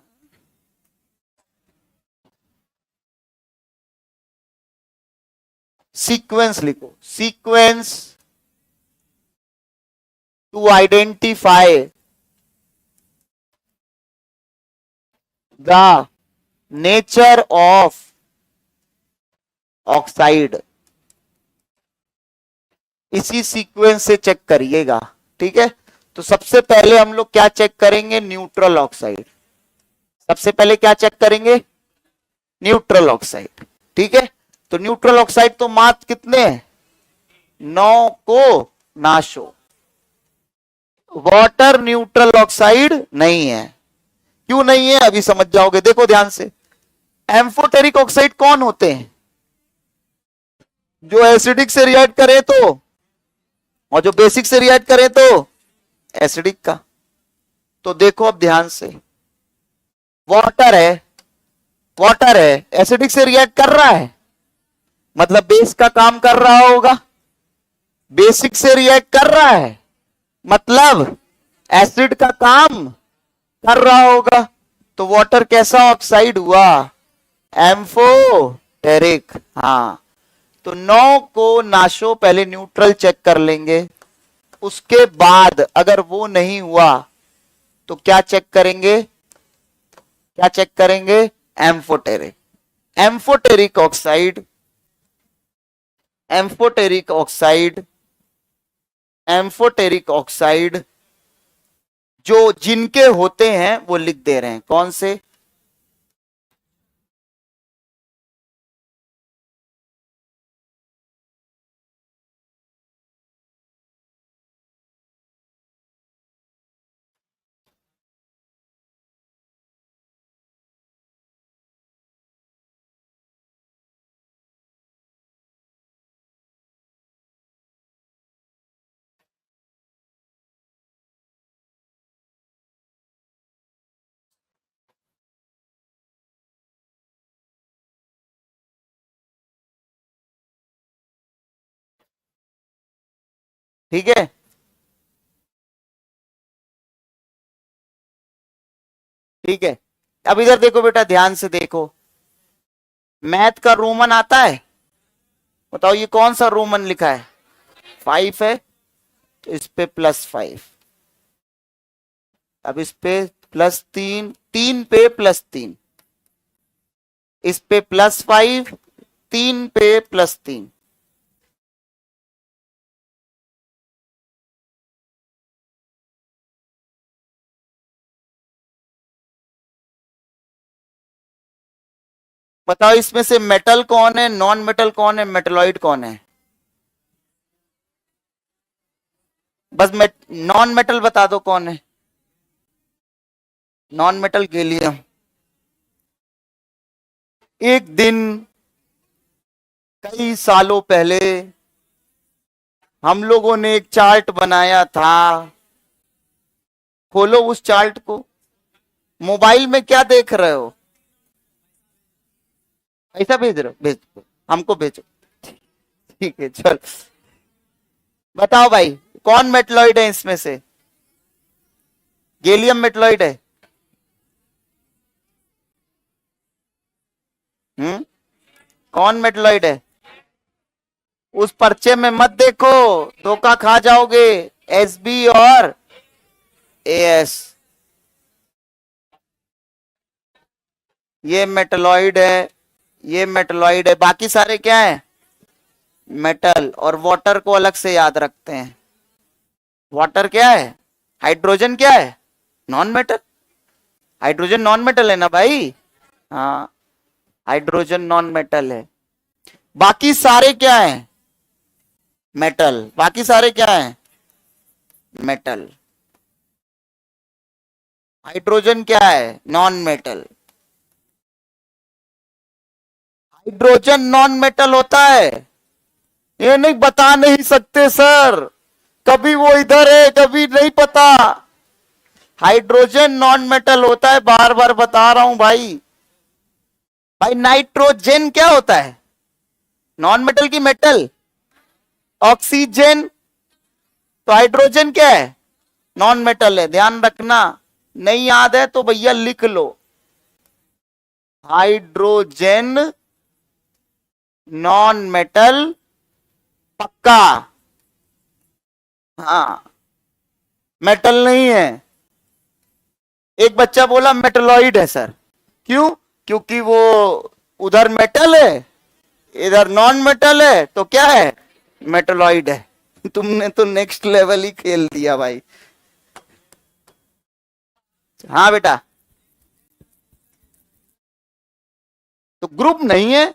सीक्वेंस लिखो, sequence to identify the nature of oxide. इसी सीक्वेंस से चेक करिएगा, ठीक है। तो सबसे पहले हम लोग क्या चेक करेंगे? Neutral oxide. सबसे पहले क्या चेक करेंगे? न्यूट्रल ऑक्साइड, ठीक है। तो न्यूट्रल ऑक्साइड तो मात्र कितने हैं? 9 को नाशो। वाटर न्यूट्रल ऑक्साइड नहीं है। क्यों नहीं है अभी समझ जाओगे, देखो ध्यान से। एम्फोटेरिक ऑक्साइड कौन होते हैं? जो एसिडिक से रिएक्ट करे तो, और जो बेसिक से रिएक्ट करे तो एसिडिक का। तो देखो अब ध्यान से, वाटर है, वाटर है, एसिडिक से रिएक्ट कर रहा है मतलब बेस का काम कर रहा होगा। बेसिक से रिएक्ट कर रहा है मतलब एसिड का काम कर रहा होगा। तो वाटर कैसा ऑक्साइड हुआ? एम्फोटेरिक। हाँ तो 9 को नाशो, पहले न्यूट्रल चेक कर लेंगे, उसके बाद अगर वो नहीं हुआ तो क्या चेक करेंगे? क्या चेक करेंगे? Amphoteric. Amphoteric oxide, amphoteric oxide, amphoteric oxide जो जिनके होते हैं वो लिख दे रहे हैं, कौन से? ठीक है, ठीक है। अब इधर देखो बेटा, ध्यान से देखो, मैथ का रोमन आता है, बताओ ये कौन सा रोमन लिखा है, 5 है, तो इस पे +5, अब इस पे +3, 3 पे +3, इस पे +5, 3 पे +3, बताओ इसमें से मेटल कौन है, नॉन मेटल कौन है, मेटलॉइड कौन है? बस नॉन मेटल बता दो कौन है। Non metal gallium. एक दिन कई सालों पहले हम लोगों ने एक चार्ट बनाया था, खोलो उस चार्ट को। मोबाइल में क्या देख रहे हो, ऐसा भेज रहे हो, भेज दो हमको, भेजो, ठीक है चल। बताओ भाई कौन मेटलॉइड है इसमें से, गैलियम मेटलॉइड है। कौन मेटलॉइड है? उस पर्चे में मत देखो, धोखा खा जाओगे। एसबी और एएस, ये मेटलॉइड है, ये मेटलॉइड है, बाकी सारे क्या है, मेटल। और वाटर को अलग से याद रखते हैं। वाटर क्या है, हाइड्रोजन क्या है, non metal. Hydrogen non metal है ना भाई, हाँ, हाइड्रोजन नॉन मेटल है। बाकी सारे क्या है, मेटल। बाकी सारे क्या है, मेटल। हाइड्रोजन क्या है, non metal. Hydrogen non metal होता है, ये नहीं बता नहीं सकते सर, कभी वो इधर है कभी नहीं पता। हाइड्रोजन नॉन मेटल होता है, बार बार बता रहा हूं भाई। भाई नाइट्रोजन क्या होता है, नॉन मेटल की मेटल। ऑक्सीजन, तो हाइड्रोजन क्या है, नॉन मेटल है, ध्यान रखना। नहीं याद है तो भैया लिख लो, हाइड्रोजन नॉन मेटल पक्का, हाँ, मेटल नहीं है। एक बच्चा बोला मेटलॉइड है सर, क्यों? क्योंकि वो उधर मेटल है इधर नॉन मेटल है, तो क्या है, मेटलॉइड है। तुमने तो नेक्स्ट लेवल ही खेल दिया भाई। हाँ बेटा, तो ग्रुप नहीं है,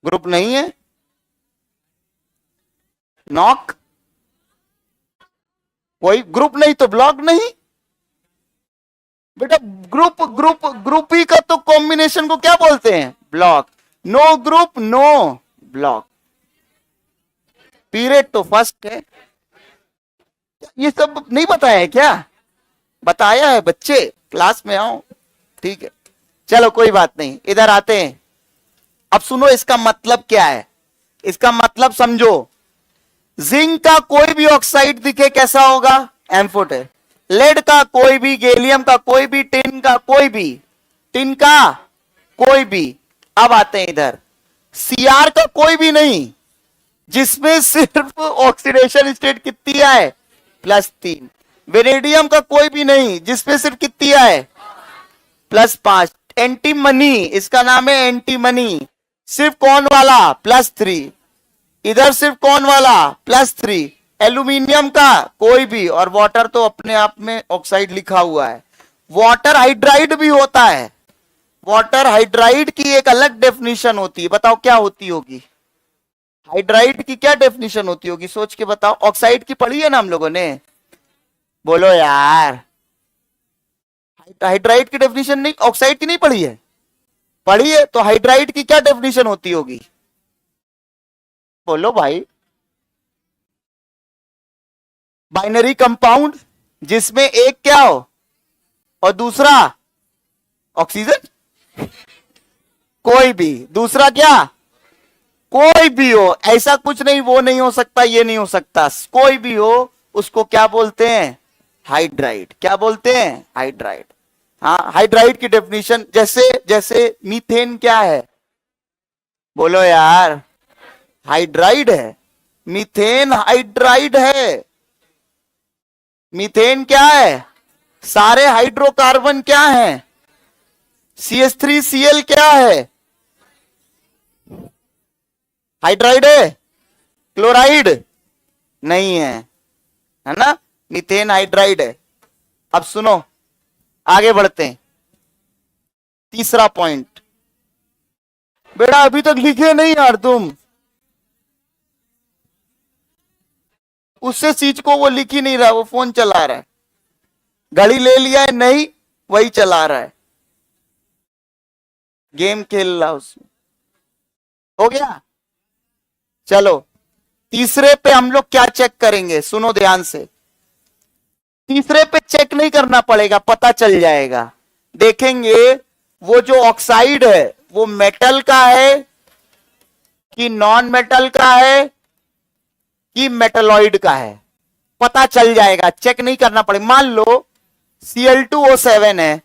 ग्रुप नहीं है। नॉक, कोई ग्रुप नहीं तो ब्लॉक नहीं बेटा। ग्रुप ग्रुप ग्रुप ही का तो कॉम्बिनेशन को क्या बोलते हैं, block. No group no block. Period तो फर्स्ट है। ये सब नहीं बताया है क्या, बताया है बच्चे, क्लास में आओ, ठीक है। चलो कोई बात नहीं, इधर आते हैं। अब सुनो इसका मतलब क्या है, इसका मतलब समझो। जिंक का कोई भी ऑक्साइड दिखे कैसा होगा, एम्फोटेर। लेड का कोई भी, गैलियम का कोई भी, टिन का कोई भी, टिन का कोई भी। अब आते हैं इधर, सीआर का कोई भी नहीं, जिसमें सिर्फ ऑक्सीडेशन स्टेट कितनी है, +3। वेनेडियम का कोई भी नहीं, जिसमें सिर्फ कितनी है, +5। एंटीमनी, इसका नाम है एंटीमनी, सिर्फ कौन वाला, +3। इधर सिर्फ कौन वाला, +3। एल्यूमिनियम का कोई भी, और वाटर तो अपने आप में ऑक्साइड लिखा हुआ है। वाटर हाइड्राइड भी होता है, वाटर हाइड्राइड की एक अलग डेफिनेशन होती है, बताओ क्या होती होगी, हाइड्राइड की क्या डेफिनेशन होती होगी, सोच के बताओ। ऑक्साइड की पढ़ी है ना हम लोगों ने, बोलो यार। हाइड्राइड की डेफिनेशन नहीं, ऑक्साइड की नहीं पढ़ी है, पढ़ी है तो हाइड्राइड की क्या डेफिनेशन होती होगी, बोलो भाई। बाइनरी कंपाउंड जिसमें एक क्या हो और दूसरा ऑक्सीजन, कोई भी, दूसरा क्या, कोई भी हो, ऐसा कुछ नहीं वो नहीं हो सकता ये नहीं हो सकता, कोई भी हो उसको क्या बोलते हैं? हाइड्राइड। क्या बोलते हैं? हाइड्राइड। हाँ, हाइड्राइड की डेफिनेशन जैसे जैसे मीथेन क्या है? बोलो यार, हाइड्राइड है। मीथेन हाइड्राइड है। मीथेन क्या है? सारे हाइड्रोकार्बन क्या है? CH3Cl क्या है? हाइड्राइड है? क्लोराइड नहीं है, है ना? मीथेन हाइड्राइड है। अब सुनो, आगे बढ़ते हैं। तीसरा पॉइंट। बेटा अभी तक लिखे नहीं यार तुम, उससे चीज को वो लिख ही नहीं रहा, वो फोन चला रहा है। घड़ी ले लिया है? नहीं, वही चला रहा है, गेम खेल रहा उसमें। हो गया? चलो, तीसरे पे हम लोग क्या चेक करेंगे, सुनो ध्यान से। तीसरे पे चेक नहीं करना पड़ेगा, पता चल जाएगा। देखेंगे वो जो ऑक्साइड है वो मेटल का है कि नॉन मेटल का है कि मेटलॉइड का है, पता चल जाएगा, चेक नहीं करना पड़ेगा। मान लो Cl2O7 है,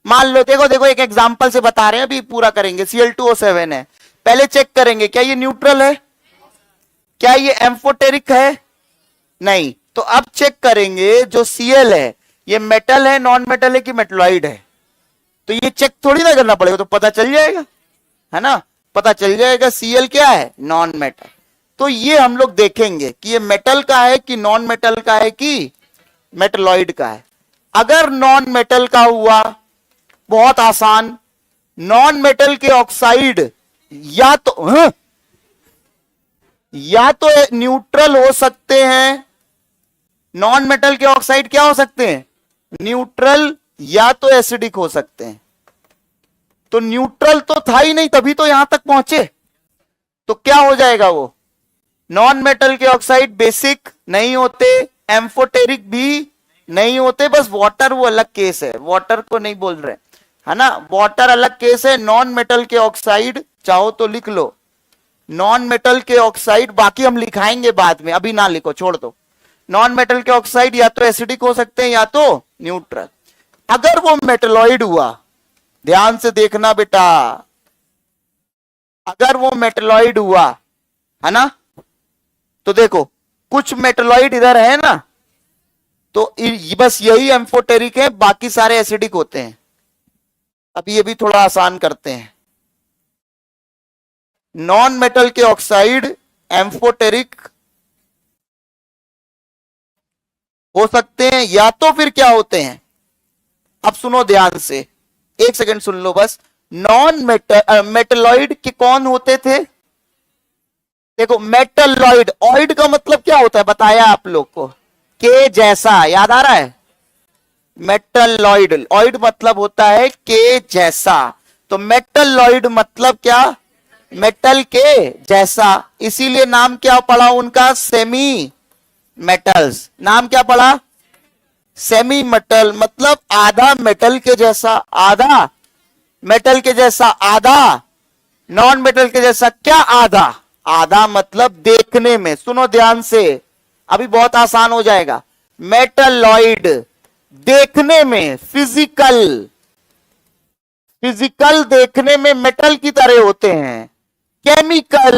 मान लो, देखो देखो एक एग्जांपल से बता रहे हैं, अभी पूरा करेंगे। Cl2O7 है, पहले चेक करेंगे क्या ये न्यूट्रल है, क्या ये एम्फोटेरिक है? नहीं। तो अब चेक करेंगे जो Cl है ये मेटल है, नॉन मेटल है कि मेटलॉइड है। तो ये चेक थोड़ी ना करना पड़ेगा, तो पता चल जाएगा, है ना? पता चल जाएगा Cl क्या है, नॉन मेटल। तो ये हम लोग देखेंगे कि ये मेटल का है कि नॉन मेटल का है कि मेटलॉइड का है। अगर नॉन मेटल का हुआ, बहुत आसान, नॉन मेटल के ऑक्साइड या तो या तो न्यूट्रल हो सकते हैं, नॉन मेटल के ऑक्साइड क्या हो सकते हैं? न्यूट्रल, या तो एसिडिक हो सकते हैं। तो न्यूट्रल तो था ही नहीं, तभी तो यहां तक पहुंचे। तो क्या हो जाएगा वो? नॉन मेटल के ऑक्साइड बेसिक नहीं होते, एम्फोटेरिक भी नहीं होते, बस वाटर वो अलग केस है, वाटर को नहीं बोल रहे, है ना? वाटर अलग केस है। नॉन मेटल के ऑक्साइड चाहो तो लिख लो, नॉन मेटल के ऑक्साइड, बाकी हम लिखाएंगे बाद में, अभी ना लिखो, छोड़ दो। नॉन मेटल के ऑक्साइड या तो एसिडिक हो सकते हैं या तो न्यूट्रल। अगर वो मेटलॉइड हुआ, ध्यान से देखना बेटा, अगर वो मेटलॉइड हुआ, है ना, तो देखो कुछ मेटलॉइड इधर है ना, तो बस यही एम्फोटेरिक है, बाकी सारे एसिडिक होते हैं। अब ये भी थोड़ा आसान करते हैं। नॉन मेटल के ऑक्साइड एम्फोटेरिक हो सकते हैं या तो फिर क्या होते हैं? अब सुनो ध्यान से, एक सेकंड सुन लो बस। नॉन मेटलॉइड के कौन होते थे? देखो मेटलॉइड, ऑइड का मतलब क्या होता है बताया आप लोग को, के जैसा, याद आ रहा है? मेटलॉइड, ऑइड मतलब होता है के जैसा, तो मेटलॉइड मतलब क्या? मेटल के जैसा। इसीलिए नाम क्या पड़ा उनका? Semi metals. नाम क्या पड़ा? सेमी मेटल, मतलब आधा मेटल के जैसा, आधा मेटल के जैसा, आधा नॉन मेटल के जैसा। क्या आधा? आधा मतलब देखने में, सुनो ध्यान से, अभी बहुत आसान हो जाएगा। मेटलॉइड देखने में, फिजिकल देखने में मेटल की तरह होते हैं। केमिकल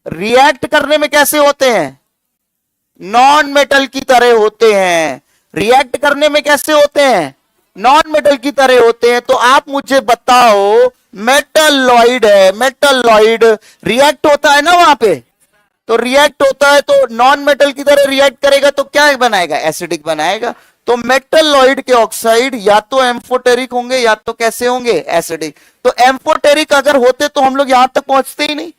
रिएक्ट करने में कैसे होते हैं? नॉन मेटल की तरह होते हैं। रिएक्ट करने में कैसे होते हैं? नॉन मेटल की तरह होते हैं। तो आप मुझे बताओ, मेटलॉइड है, मेटलॉइड रिएक्ट होता है ना वहां पे, तो रिएक्ट होता है तो नॉन मेटल की तरह रिएक्ट करेगा तो क्या बनाएगा? एसिडिक बनाएगा। तो मेटलॉइड के ऑक्साइड या तो एम्फोटेरिक होंगे या तो कैसे होंगे? एसिडिक। तो एम्फोटेरिक अगर होते तो हम लोग यहां तक पहुंचते ही नहीं,